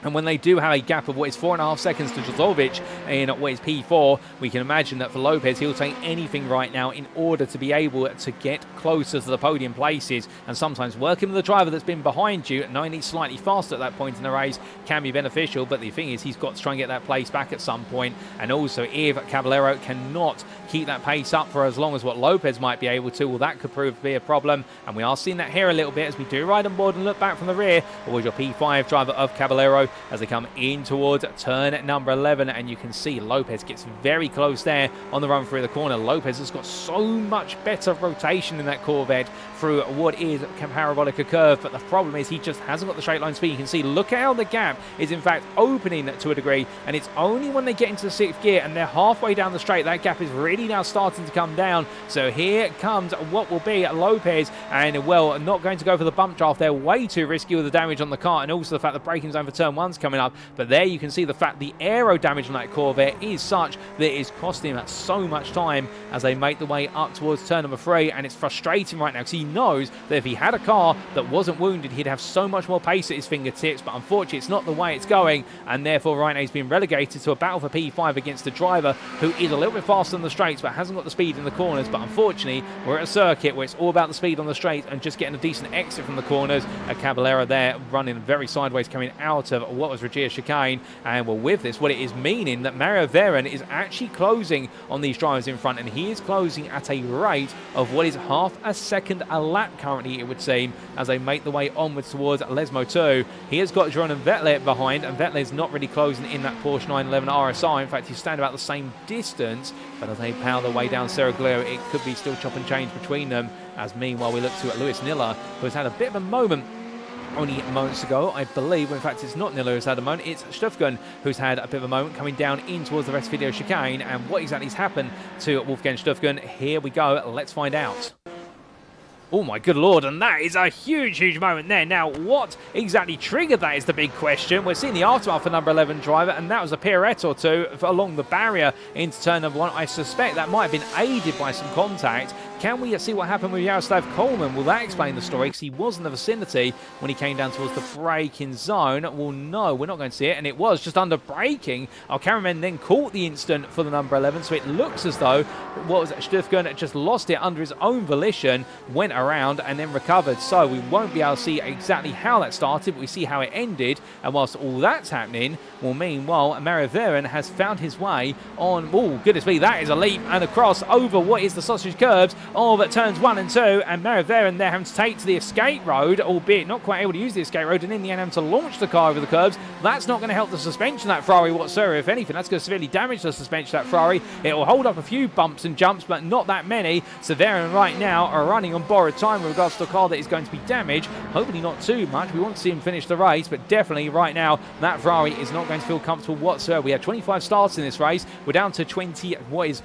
A: And when they do have a gap of what is 4.5 seconds to Jozovich in what is P4, we can imagine that for Lopez, he'll take anything right now in order to be able to get closer to the podium places. And sometimes working with a driver that's been behind you, knowing he's slightly faster at that point in the race, can be beneficial. But the thing is, he's got to try and get that place back at some point. And also, if Caballero cannot keep that pace up for as long as what Lopez might be able to, well, that could prove to be a problem. And we are seeing that here a little bit as we do ride on board and look back from the rear. Always your P5 driver of Caballero as they come in towards turn number 11, and you can see Lopez gets very close there on the run through the corner. Lopez has got so much better rotation in that Corvette through what is parabolic a curve, but the problem is he just hasn't got the straight line speed. You can see, look how the gap is in fact opening to a degree, and it's only when they get into the 6th gear and they're halfway down the straight that gap is really now starting to come down. So here comes what will be Lopez, and well, not going to go for the bump draft. They're way too risky with the damage on the car, and also the fact the braking zone for turn 1's coming up. But there you can see the fact the aero damage on that Corvette is such that it is costing him so much time as they make the way up towards turn number 3, and it's frustrating right now because he knows that if he had a car that wasn't wounded, he'd have so much more pace at his fingertips, but unfortunately it's not the way it's going, and therefore right now he's been relegated to a battle for P5 against a driver who is a little bit faster on the straights but hasn't got the speed in the corners. But unfortunately, we're at a circuit where it's all about the speed on the straights and just getting a decent exit from the corners. A Caballero there running very sideways coming out of what was Regia chicane, and well, with this, what it is meaning that Mario Veron is actually closing on these drivers in front, and he is closing at a rate of what is half a second a lap currently, it would seem, as they make the way onwards towards Lesmo 2. He has got Jeroen and Vettel behind, and Vettel is not really closing in that Porsche 911 RSI. In fact, he's standing about the same distance, but as they power their way down Serraglio, it could be still chop and change between them. As meanwhile, we look to Lewis Niller, who has had a bit of a moment only moments ago, I believe. In fact, it's not Niller who's had a moment, it's Stuffgun who's had a bit of a moment coming down in towards the rest video chicane. And what exactly has happened to Wolfgang Stuffgun? Here we go, let's find out. Oh my good lord, and that is a huge moment there. Now, what exactly triggered that is the big question. We're seeing the aftermath for number 11 driver, and that was a pirouette or two along the barrier into turn number 1. I suspect that might have been aided by some contact. Can we see what happened with Jaroslav Coleman? Will that explain the story? Because he was in the vicinity when he came down towards the braking zone. Well, no, we're not going to see it, and it was just under braking. Our cameraman then caught the instant for the number 11, so it looks as though what was Stuffgun just lost it under his own volition, went around and then recovered. So we won't be able to see exactly how that started, but we see how it ended. And whilst all that's happening, well, meanwhile, Mario Veron has found his way on, oh goodness me, that is a leap and a cross over what is the sausage curbs of turns 1 and 2, and Mario Veron there having to take to the escape road, albeit not quite able to use the escape road, and in the end having to launch the car over the curbs. That's not going to help the suspension of that Ferrari whatsoever. If anything, that's going to severely damage the suspension of that Ferrari. It will hold up a few bumps and jumps, but not that many. So Veron right now are running on borrowed time with regards to a car that is going to be damaged. Hopefully not too much. We want to see him finish the race, but definitely right now that Ferrari is not going to feel comfortable whatsoever. We had 25 starts in this race. We're down to 20, what is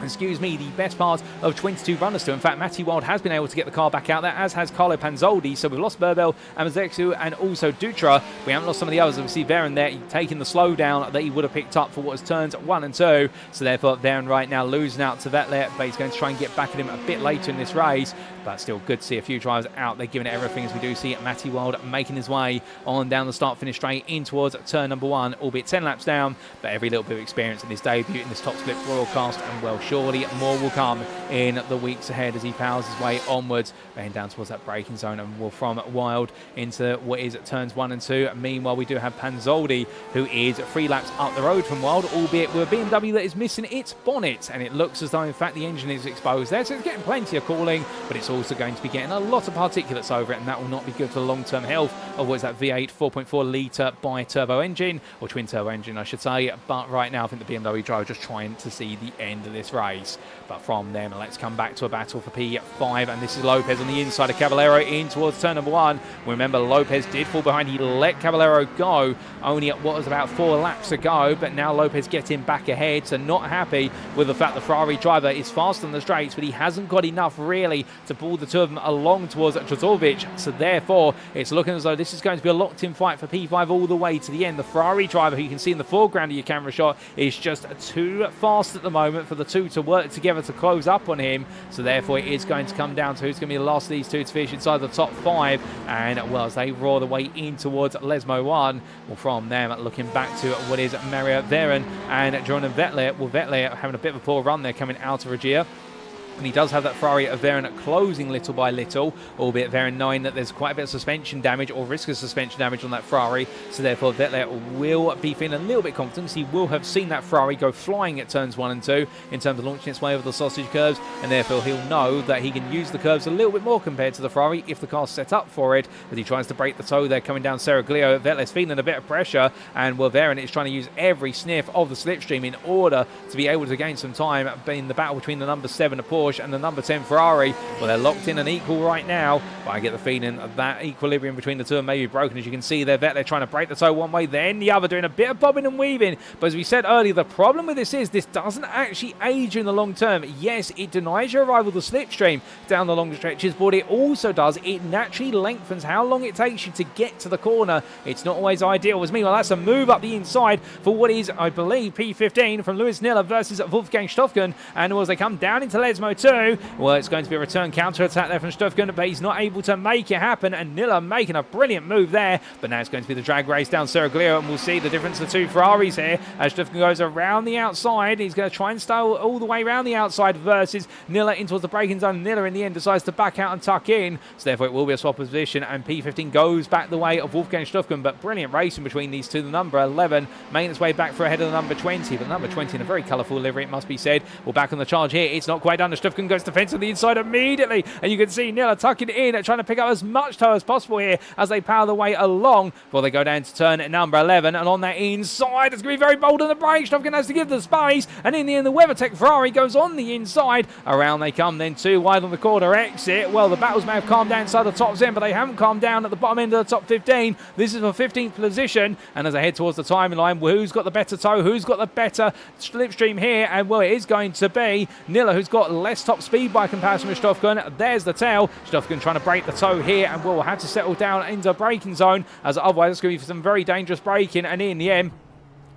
A: the best part of 22 runners still. In fact, Matty Wild has been able to get the car back out there, as has Carlo Panzoldi. So we've lost Burbel, Amazexu, and also Dutra. We haven't lost some of the others. We see Varen there taking the slowdown that he would have picked up for what was turns 1 and 2. So therefore, Varen right now losing out to Vettel, but he's going to try and get back at him a bit later in this race. But still good to see a few drivers out there giving it everything, as we do see Matty Wild making his way on down the start-finish straight in towards turn number 1, albeit 10 laps down. But every little bit of experience in his debut in this top split broadcast, and well, surely more will come in the weeks ahead as he powers his way onwards, heading down towards that braking zone, and will from Wild into what is turns 1 and 2. Meanwhile, we do have Panzoldi, who is 3 laps up the road from Wild, albeit with a BMW that is missing its bonnet, and it looks as though in fact the engine is exposed there, so it's getting plenty of cooling, but it's also going to be getting a lot of particulates over it, and that will not be good for the long-term health of what is that V8 4.4 litre bi-turbo engine, or twin-turbo engine I should say. But right now I think the BMW driver just trying to see the end of this race. But from them, let's come back to a battle for P5, and this is Lopez on the inside of Caballero in towards turn number 1. Remember, Lopez did fall behind. He let Caballero go only at what was about 4 laps to go, but now Lopez getting back ahead, so not happy with the fact the Ferrari driver is fast on the straights, but he hasn't got enough really to pull the two of them along towards Trzovic. So therefore, it's looking as though this is going to be a locked-in fight for P5 all the way to the end. The Ferrari driver, who you can see in the foreground of your camera shot, is just too fast at the moment for the two to work together to close up on him. So therefore, it is going to come down to who's going to be the last of these two to finish inside the top 5. And well, as they roar the way in towards Lesmo 1, well, from them, looking back to what is Mario Varen and Jordan Vettel. Well, Vettel having a bit of a poor run there coming out of Regia. And he does have that Ferrari of Varen closing little by little, albeit Varen knowing that there's quite a bit of suspension damage or risk of suspension damage on that Ferrari. So therefore, Vettel will be feeling a little bit confident. He will have seen that Ferrari go flying at turns 1 and 2 in terms of launching its way over the sausage curves, and therefore he'll know that he can use the curves a little bit more compared to the Ferrari if the car's set up for it, as he tries to break the toe there coming down Seraglio. Vettel's feeling a bit of pressure, and well, Varen is trying to use every sniff of the slipstream in order to be able to gain some time in the battle between the number 7 of Porsche and the number 10 Ferrari. Well, they're locked in and equal right now, but I get the feeling that equilibrium between the two may be broken. As you can see there, Vettel trying to break the toe one way, then the other, doing a bit of bobbing and weaving. But as we said earlier, the problem with this is this doesn't actually age in the long term. Yes, it denies your arrival the slipstream down the long stretches, but it also does, it naturally lengthens how long it takes you to get to the corner. It's not always ideal. As meanwhile, that's a move up the inside for what is, I believe, P15 from Lewis Niller versus Wolfgang Stoffgen. And as they come down into Lesmo 2, well, it's going to be a return counter-attack there from Stoffgen, but he's not able to make it happen, and Niller making a brilliant move there. But now it's going to be the drag race down Seraglio, and we'll see the difference of the two Ferraris here as Stoffgen goes around the outside. He's going to try and stay all the way around the outside versus Niller in towards the braking zone. Niller in the end decides to back out and tuck in, so therefore it will be a swap position, and P15 goes back the way of Wolfgang Stoffgen. But brilliant racing between these two. The number 11 making its way back for ahead of the number 20, but the number 20 in a very colourful livery, it must be said. Well, back on the charge here, it's not quite done. Stoffgen goes defensive on the inside immediately, and you can see Niller tucking it in, trying to pick up as much toe as possible here as they power their way along before they go down to turn number 11. And on that inside, it's going to be very bold on the brake. Stoffgen has to give the space, and in the end, the WeatherTech Ferrari goes on the inside. Around they come then, too wide on the corner exit. Well, the battles may have calmed down inside the top 10, but they haven't calmed down at the bottom end of the top 15. This is for 15th position, and as they head towards the timeline, well, who's got the better toe? Who's got the better slipstream here? And well, it is going to be Niller, who's got less top speed by comparison with Stoffgen. There's the tail. Stoffgen trying to break the toe here, and will have to settle down into a braking zone, as otherwise it's going to be some very dangerous braking. And in the end,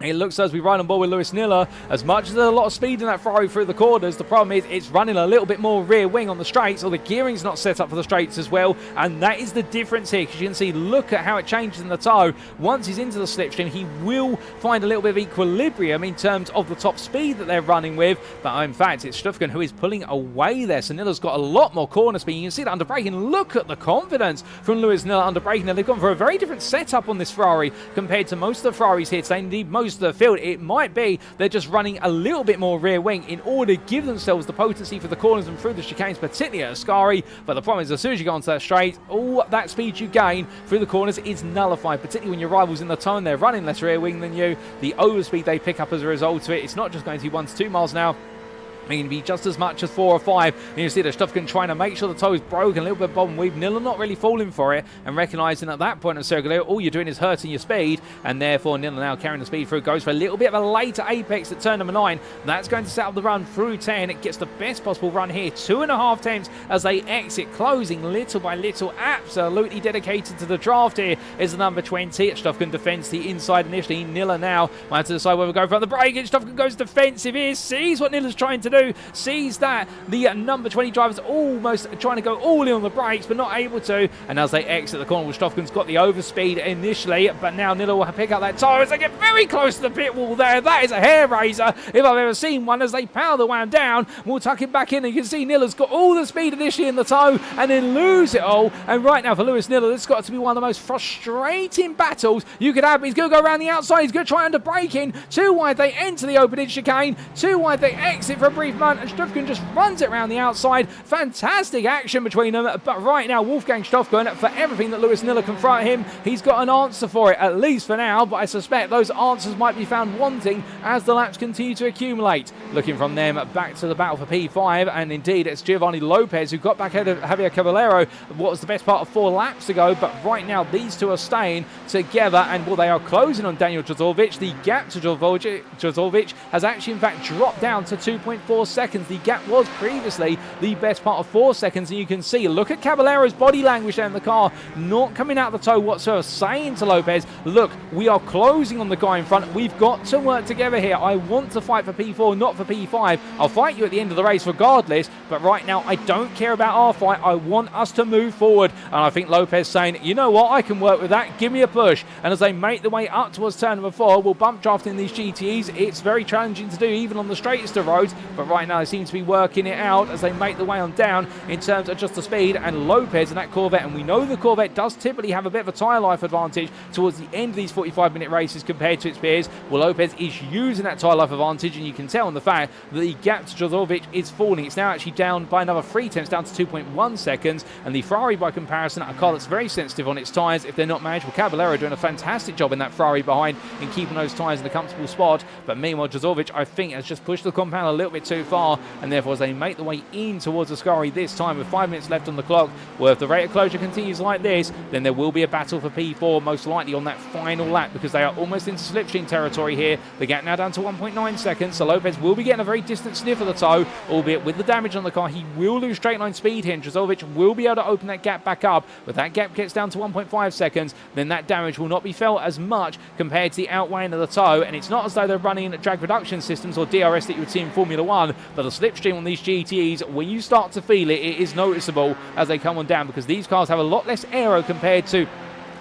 A: it looks as we ride on board with Lewis Niller. As much as there's a lot of speed in that Ferrari through the corners, the problem is it's running a little bit more rear wing on the straights, or the gearing's not set up for the straights as well. And that is the difference here, because you can see, look at how it changes in the toe. Once he's into the slipstream, he will find a little bit of equilibrium in terms of the top speed that they're running with. But in fact, it's Stoffgen who is pulling away there. So Niller's got a lot more corner speed. You can see that under braking. Look at the confidence from Lewis Niller under braking. Now, they've gone for a very different setup on this Ferrari compared to most of the Ferraris here today. Indeed, most of the field, it might be they're just running a little bit more rear wing in order to give themselves the potency for the corners and through the chicanes, particularly at Ascari. But the problem is, as soon as you go onto that straight, all that speed you gain through the corners is nullified, particularly when your rivals in the toe and they're running less rear wing than you. The overspeed they pick up as a result of it, it's not just going to be 1 to 2 miles an hour. Going to be just as much as 4 or 5. And you see the Stoffgen trying to make sure the toe is broken, a little bit bob and weave. Nilla not really falling for it and recognising at that point of circular, all you're doing is hurting your speed, and therefore Nilla now carrying the speed through. Goes for a little bit of a later apex at turn number 9. That's going to set up the run through 10. It gets the best possible run here. 2.5 attempts as they exit, closing little by little. Absolutely dedicated to the draft here is the number 20. Stoffgen defends the inside initially. Nilla now might have to decide whether to go for the break. Stoffgen goes defensive here, sees what Nilla's trying to do. Sees that the number 20 driver's almost trying to go all in on the brakes, but not able to. And as they exit the corner, Stoffgen's got the overspeed initially, but now Nilla will pick up that tyre as they get very close to the pit wall there. That is a hair raiser if I've ever seen one, as they power the one down. We'll tuck it back in, and you can see Nilla's got all the speed initially in the toe and then lose it all. And right now for Lewis Nilla, this has got to be one of the most frustrating battles you could have. He's going to go around the outside. He's going to try under braking. Too wide, they enter the opening chicane. Too wide, they exit for a brief moment, and Stoffgen just runs it around the outside. Fantastic action between them, but right now Wolfgang Stoffgen, for everything that Lewis Nilla can throw at him, he's got an answer for it, at least for now, but I suspect those answers might be found wanting as the laps continue to accumulate. Looking from them back to the battle for P5, and indeed it's Giovanni Lopez who got back ahead of Javier Caballero what was the best part of 4 laps ago, but right now these two are staying together, and well, they are closing on Daniel Jozorvic. The gap to Jozorvic has actually in fact dropped down to 2.4 seconds. The gap was previously the best part of 4 seconds, and you can see, look at Caballero's body language there in the car, not coming out the toe whatsoever, saying to Lopez, look, we are closing on the guy in front, we've got to work together here. I want to fight for P4, not for P5. I'll fight you at the end of the race regardless, but right now I don't care about our fight. I want us to move forward. And I think Lopez saying, you know what, I can work with that, give me a push. And as they make their way up towards turn number 4, we'll bump draft in these GTEs. It's very challenging to do even on the straightest of roads, but right now they seem to be working it out as they make the way on down in terms of just the speed. And Lopez and that Corvette, and we know the Corvette does typically have a bit of a tyre life advantage towards the end of these 45-minute races compared to its peers. Well, Lopez is using that tyre life advantage, and you can tell in the fact that the gap to Jozorvic is falling. It's now actually down by another 3 tenths, down to 2.1 seconds, and the Ferrari by comparison, a car that's very sensitive on its tyres if they're not managed. Well, Caballero doing a fantastic job in that Ferrari behind in keeping those tyres in a comfortable spot, but meanwhile Jozorvic, I think, has just pushed the compound a little bit too far, and therefore as they make the way in towards Ascari this time with 5 minutes left on the clock, well, if the rate of closure continues like this, then there will be a battle for P4 most likely on that final lap, because they are almost into slipstream territory here. The gap now down to 1.9 seconds, so Lopez will be getting a very distant sniff of the toe, albeit with the damage on the car he will lose straight line speed here, and Jozorvic will be able to open that gap back up. But that gap gets down to 1.5 seconds, then that damage will not be felt as much compared to the outweighing of the toe, and it's not as though they're running drag reduction systems or DRS that you would see in Formula 1, but the slipstream on these GTEs, when you start to feel it, it is noticeable as they come on down, because these cars have a lot less aero compared to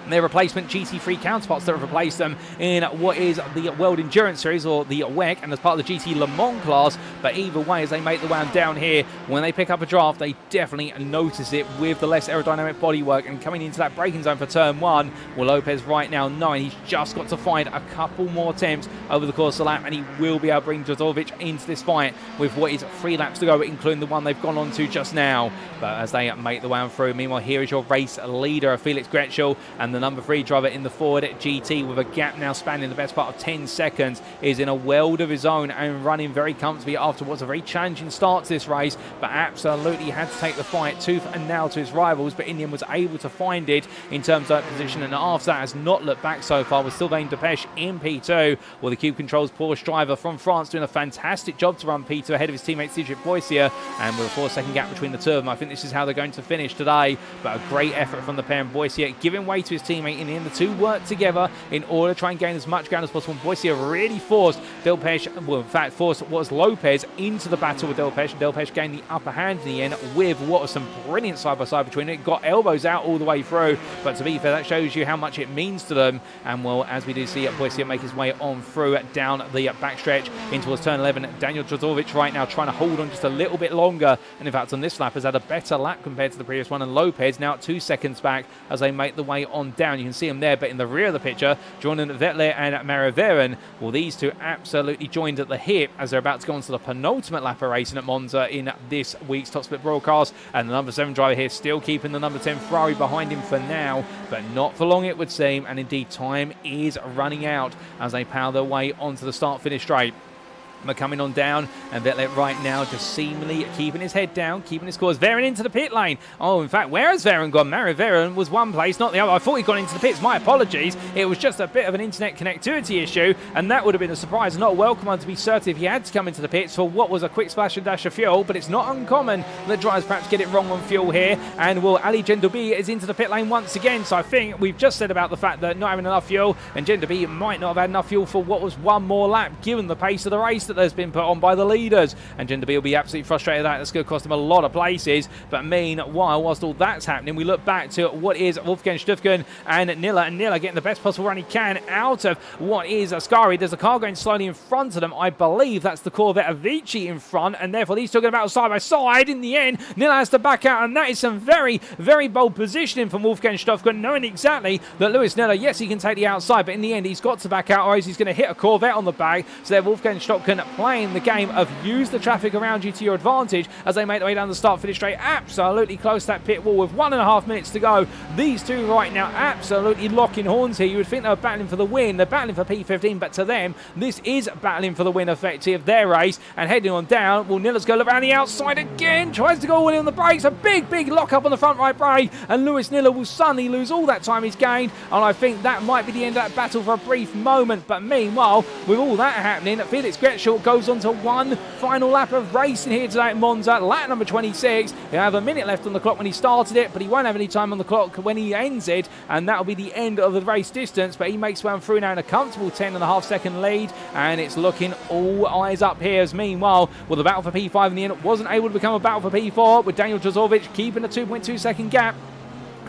A: their replacement GT3 counterparts that have replaced them in what is the World Endurance Series, or the WEC, and as part of the GT Le Mans class. But either way, as they make the way down here, when they pick up a draft, they definitely notice it with the less aerodynamic bodywork. And coming into that braking zone for turn 1, well, Lopez right now 9. He's just got to find a couple more attempts over the course of the lap, and he will be able to bring Jozorvic into this fight with what is 3 laps to go, including the one they've gone on to just now. But as they make the way on through, meanwhile, here is your race leader, Felix Gretschel, and the number 3 driver in the Ford GT, with a gap now spanning the best part of 10 seconds, is in a world of his own and running very comfortably after what's a very challenging start to this race, but absolutely had to take the fight tooth and nail to his rivals, but in the end was able to find it in terms of position, and after that has not looked back so far, with Sylvain Depech in P2, with the Cube Controls Porsche driver from France doing a fantastic job to run P2 ahead of his teammate Cedric Boissier, and with a 4-second gap between the two of them. I think this is how they're going to finish today, but a great effort from the pair, and Boissier giving way to his teammate in the end. The two worked together in order to try and gain as much ground as possible. Boissier really forced Delpech, well, in fact, forced what was Lopez into the battle with Delpech, and Delpech gained the upper hand in the end with what was some brilliant side-by-side between it. Got elbows out all the way through, but to be fair, that shows you how much it means to them. And well, as we do see Boissier make his way on through down the backstretch in towards turn 11, Daniel Jozorvic right now trying to hold on just a little bit longer, and in fact on this lap has had a better lap compared to the previous one, and Lopez now at 2 seconds back as they make the way on down. You can see him there, but in the rear of the picture, Jordan Vettel and Mario Veren, well, these two absolutely joined at the hip as they're about to go on to the penultimate lap of racing at Monza in this week's Top Split broadcast. And the number 7 driver here still keeping the number 10 Ferrari behind him for now, but not for long it would seem, and indeed time is running out as they power their way onto the start-finish straight. But coming on down, and Vettel right now just seemingly keeping his head down, keeping his course. Varen into the pit lane. Oh, in fact, where has Varen gone? Mario Varen was one place, not the other. I thought he'd gone into the pits. My apologies. It was just a bit of an internet connectivity issue, and that would have been a surprise. Not a welcome one to be certain if he had to come into the pits for what was a quick splash and dash of fuel, but it's not uncommon that drivers perhaps get it wrong on fuel here. And well, Ali Gendobi is into the pit lane once again, so I think we've just said about the fact that not having enough fuel, and Gendobi might not have had enough fuel for what was one more lap, given the pace of the race that has been put on by the leaders. And Gendobi will be absolutely frustrated at that. That's going to cost him a lot of places. But meanwhile, whilst all that's happening, we look back to what is Wolfgang Stufgen and Nilla getting the best possible run he can out of what is Ascari. There's a car going slowly in front of them. I believe that's the Corvette Avicii in front, and therefore these two are going about side by side. In the end, Nilla has to back out, and that is some very, very bold positioning from Wolfgang Stufgen, knowing exactly that Lewis Nilla, yes, he can take the outside, but in the end, he's got to back out, or else he's going to hit a Corvette on the back. So there, Wolfgang Stufgen playing the game of use the traffic around you to your advantage as they make their way down the start-finish straight, absolutely close to that pit wall with 1.5 minutes to go. These two right now absolutely locking horns here. You would think they were battling for the win. They're battling for P15, but to them, this is battling for the win effective of their race. And heading on down, well, Nilla's going around the outside again, tries to go in on the brakes, a big lock up on the front right brake, and Lewis Nilla will suddenly lose all that time he's gained, and I think that might be the end of that battle for a brief moment. But meanwhile, with all that happening, Felix Gretschel goes on to one final lap of racing here today at Monza, lap number 26. He'll have a minute left on the clock when he started it, but he won't have any time on the clock when he ends it, and that'll be the end of the race distance. But he makes way through now in a comfortable 10.5 second lead, and it's looking all eyes up here. As meanwhile, well, the battle for P5 in the end wasn't able to become a battle for P4, with Daniel Jozorvic keeping a 2.2 second gap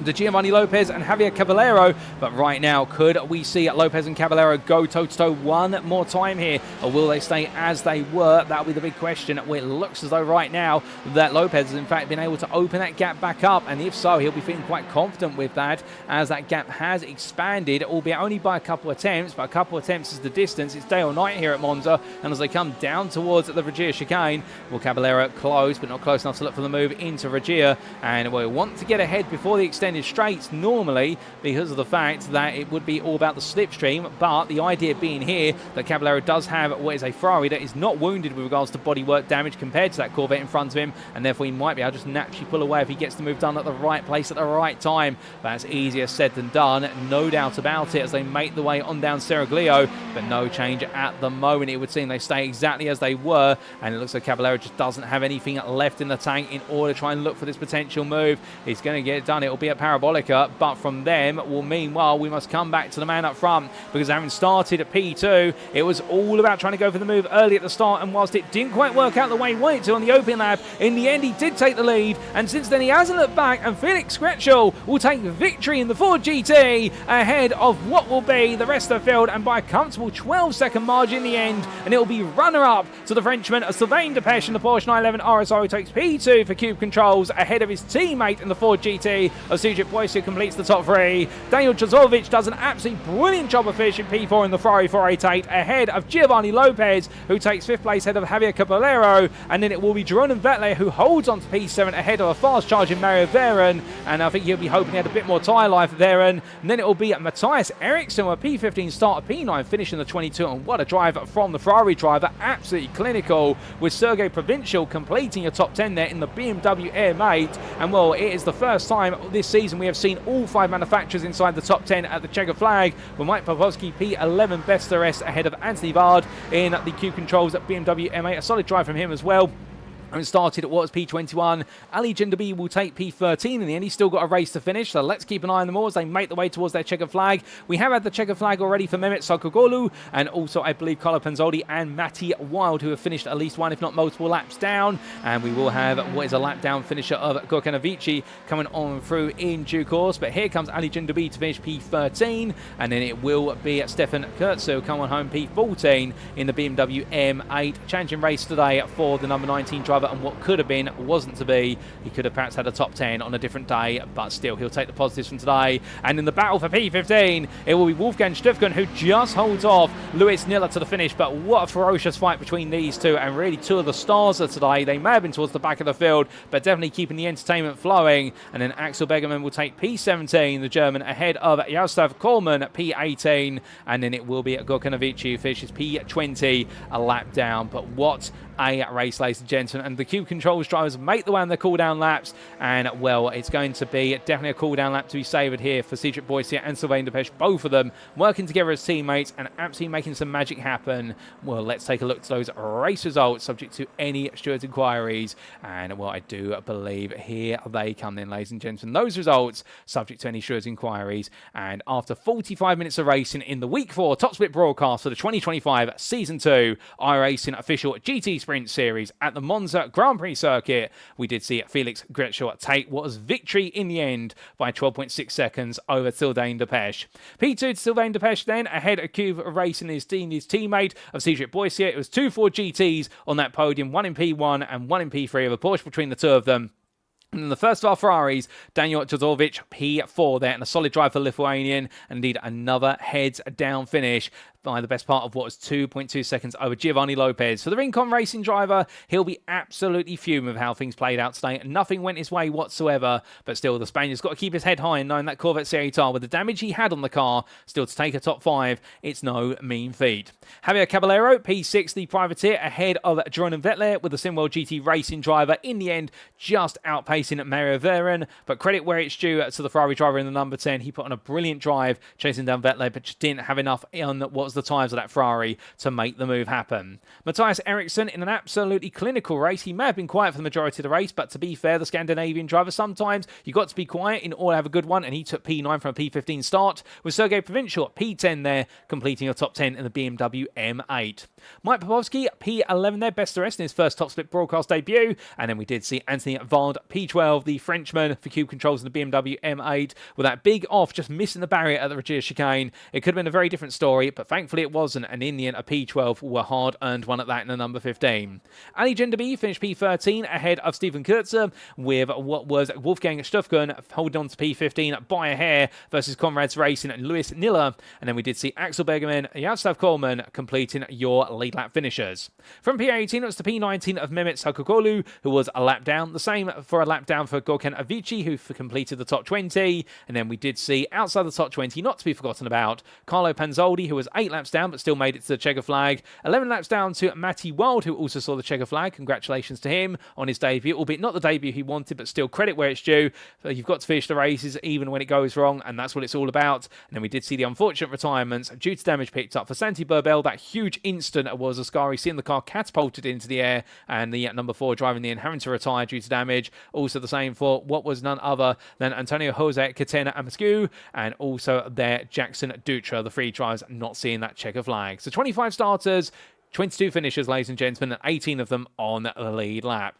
A: to Giovanni Lopez and Javier Caballero. But right now, could we see Lopez and Caballero go toe-to-toe one more time here, or will they stay as they were? That'll be the big question. Well, it looks as though right now that Lopez has in fact been able to open that gap back up, and if so, he'll be feeling quite confident with that, as that gap has expanded, albeit only by a couple of attempts, but a couple of attempts is the distance. It's day or night here at Monza, and as they come down towards the Regia chicane, well, Caballero close, but not close enough to look for the move into Regia, and we want to get ahead before the extended straights normally, because of the fact that it would be all about the slipstream. But the idea being here that Caballero does have what is a Ferrari that is not wounded with regards to bodywork damage compared to that Corvette in front of him, and therefore he might be able to just naturally pull away if he gets the move done at the right place at the right time. That's easier said than done, no doubt about it, as they make the way on down Seraglio, but no change at the moment. It would seem they stay exactly as they were, and it looks like Caballero just doesn't have anything left in the tank in order to try and look for this potential move. He's going to get it done. It will be a Parabolica, but from them, well, meanwhile, we must come back to the man up front, because having started at P2, it was all about trying to go for the move early at the start, and whilst it didn't quite work out the way he wanted to on the open lap, in the end he did take the lead, and since then he hasn't looked back, and Felix Gretschel will take victory in the Ford GT ahead of what will be the rest of the field, and by a comfortable 12-second margin in the end, and it will be runner-up to the Frenchman Sylvain Depeche in the Porsche 911 RSR, who takes P2 for Cube Controls ahead of his teammate in the Ford GT of Cedric Boyce, who completes the top three. Daniel Jozorvic does an absolutely brilliant job of finishing P4 in the Ferrari 488 ahead of Giovanni Lopez, who takes 5th place ahead of Javier Caballero, and then it will be Jeroen Vettel who holds on to P7 ahead of a fast charging Mario Varen, and I think he'll be hoping he had a bit more tyre life there, and then it will be Matthias Eriksson with a P15 start, a P9 finishing the 22, and what a drive from the Ferrari driver, absolutely clinical, with Sergei Provincial completing a top 10 there in the BMW M8, and well, it is the first time this season we have seen all 5 manufacturers inside the top 10 at the checker flag, with Mike Popovsky P11 best the rest ahead of Anthony Vard in the Q Controls at BMW M8. A solid drive from him as well. And started at what was P21. Ali Gendobi will take P13 in the end. He's still got a race to finish, so let's keep an eye on them all as they make the way towards their checkered flag. We have had the checkered flag already for Mehmet Sakogolu, and also I believe Carlo Penzoldi and Matty Wild, who have finished at least one, if not multiple laps down. And we will have what is a lap down finisher of Gorkan Avicii coming on through in due course. But here comes Ali Gendobi to finish P13, and then it will be Stefan Kurtzu coming home P14 in the BMW M8. Challenging race today for the number 19 driver driver, and what could have been wasn't to be. He could have perhaps had a top 10 on a different day, but still, he'll take the positives from today. And in the battle for P15, it will be Wolfgang Stüffgen, who just holds off Lewis Niller to the finish. But what a ferocious fight between these two, and really two of the stars of today. They may have been towards the back of the field, but definitely keeping the entertainment flowing. And then Axel Begerman will take P17, the German, ahead of Jaroslav Kohlmann at P18, and then it will be Gorkanovici who finishes P20, a lap down. But what a race, ladies and gentlemen, and the Cube Controls drivers make the way on their cool-down laps, and well, it's going to be definitely a cool-down lap to be savoured here for Cedric Boycier and Sylvain Depech, both of them working together as teammates and absolutely making some magic happen. Well, let's take a look to those race results, subject to any stewards' inquiries, and well, I do believe here they come in, ladies and gentlemen. Those results, subject to any stewards' inquiries, and after 45 minutes of racing in the Week 4 Top Split broadcast for the 2025 Season 2 iRacing official GTE Sprint Series at the Monza Grand Prix circuit, we did see Felix Gretschel take what was victory in the end by 12.6 seconds over Sylvain Depech. P2 to Sylvain Depech then, ahead of Cube Racing, his teammate of Cedric Boycier. It was 2 Ford GTs on that podium, 1 in P1 and 1 in P3 of a Porsche between the two of them. And then the first of our Ferraris, Daniel Jodorovic, P4 there, and a solid drive for Lithuanian, and indeed another heads-down finish by the best part of what was 2.2 seconds over Giovanni Lopez. For the Rincon Racing driver, he'll be absolutely fuming with how things played out today. Nothing went his way whatsoever, but still, the Spaniard's got to keep his head high and knowing that Corvette C8R, with the damage he had on the car, still to take a top 5, it's no mean feat. Javier Caballero, P6, the privateer, ahead of Jeroen Vettel, with the Simwell GT Racing driver, in the end, just outpacing Mario Veren, but credit where it's due to the Ferrari driver in the number 10. He put on a brilliant drive, chasing down Vettel, but just didn't have enough on what was the times of that Ferrari to make the move happen. Matthias Eriksson in an absolutely clinical race. He may have been quiet for the majority of the race, but to be fair, the Scandinavian driver, sometimes you got to be quiet in order to have a good one, and he took P9 from a P15 start, with Sergei Provincial at P10 there, completing a top 10 in the BMW M8. Mike Popovsky, P11 there, best of the rest in his first Top Split broadcast debut, and then we did see Anthony Vard, P12, the Frenchman, for Cube Controls in the BMW M8, with that big off, just missing the barrier at the Regia chicane. It could have been a very different story, but thankfully it wasn't, and in the end, a P12 were hard-earned one at that in the number 15. Ali Genderby finished P13 ahead of Stephen Kurtzer, with what was Wolfgang Stüffgen holding on to P15 by a hair versus Conrad's Racing and Lewis Niller, and then we did see Axel Begerman and Jaroslav Kohlmann completing your lead lap finishers. From P18, it was the P19 of Mehmet Sakokolu, who was a lap down. The same for a lap down for Gorkan Avicii, who completed the top 20, and then we did see, outside the top 20, not to be forgotten about, Carlo Panzoldi, who was 8 laps down, but still made it to the checker flag. 11 laps down to Matty Wild, who also saw the checker flag. Congratulations to him on his debut, albeit not the debut he wanted, but still credit where it's due. So you've got to finish the races even when it goes wrong, and that's what it's all about. And then we did see the unfortunate retirements due to damage picked up for Santi Burbel. That huge instant was Ascari seeing the car catapulted into the air, and the number 4 driving the having to retire due to damage. Also the same for what was none other than Antonio Jose Catena Amascu, and also there Jackson Dutra, the 3 drivers not seeing that checker flag. So 25 starters, 22 finishers, ladies and gentlemen, and 18 of them on the lead lap.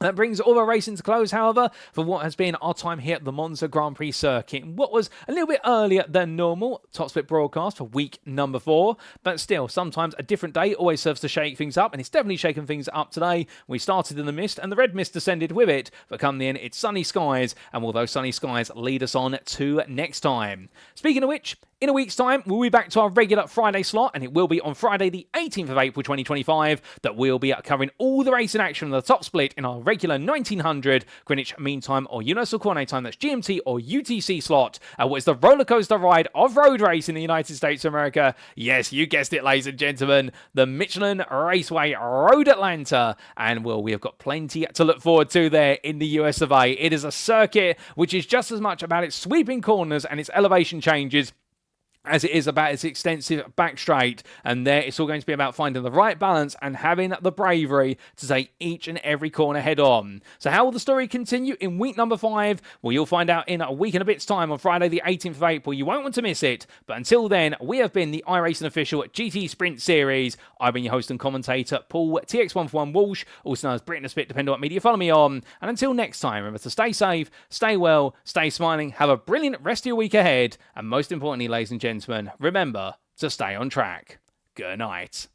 A: That brings all our racing to close, however, for what has been our time here at the Monza Grand Prix circuit. What was a little bit earlier than normal, Top Split broadcast for week number 4, but still, sometimes a different day always serves to shake things up, and it's definitely shaken things up today. We started in the mist, and the red mist descended with it, but come the end, it's sunny skies, and will those sunny skies lead us on to next time. Speaking of which, in a week's time, we'll be back to our regular Friday slot, and it will be on Friday the 18th of April 2025 that we'll be covering all the racing action on the Top Split in our regular 1900 Greenwich Mean Time or Universal Coordinate Time, that's GMT or UTC slot. What is the roller coaster ride of road race in the United States of America? Yes, you guessed it, ladies and gentlemen, the Michelin Raceway Road Atlanta. And well, we have got plenty to look forward to there in the US of A. It is a circuit which is just as much about its sweeping corners and its elevation changes as it is about its extensive back straight, and there it's all going to be about finding the right balance and having the bravery to take each and every corner head on. So how will the story continue in week number 5? Well, you'll find out in a week and a bit's time on Friday the 18th of April. You won't want to miss it, but until then, we have been the iRacing official GTE Sprint Series. I've been your host and commentator, Paul TX141 Walsh, also known as Britain a Spit, depending on what media you follow me on. And until next time, remember to stay safe, stay well, stay smiling, have a brilliant rest of your week ahead, and most importantly, ladies and gentlemen, remember to stay on track. Good night.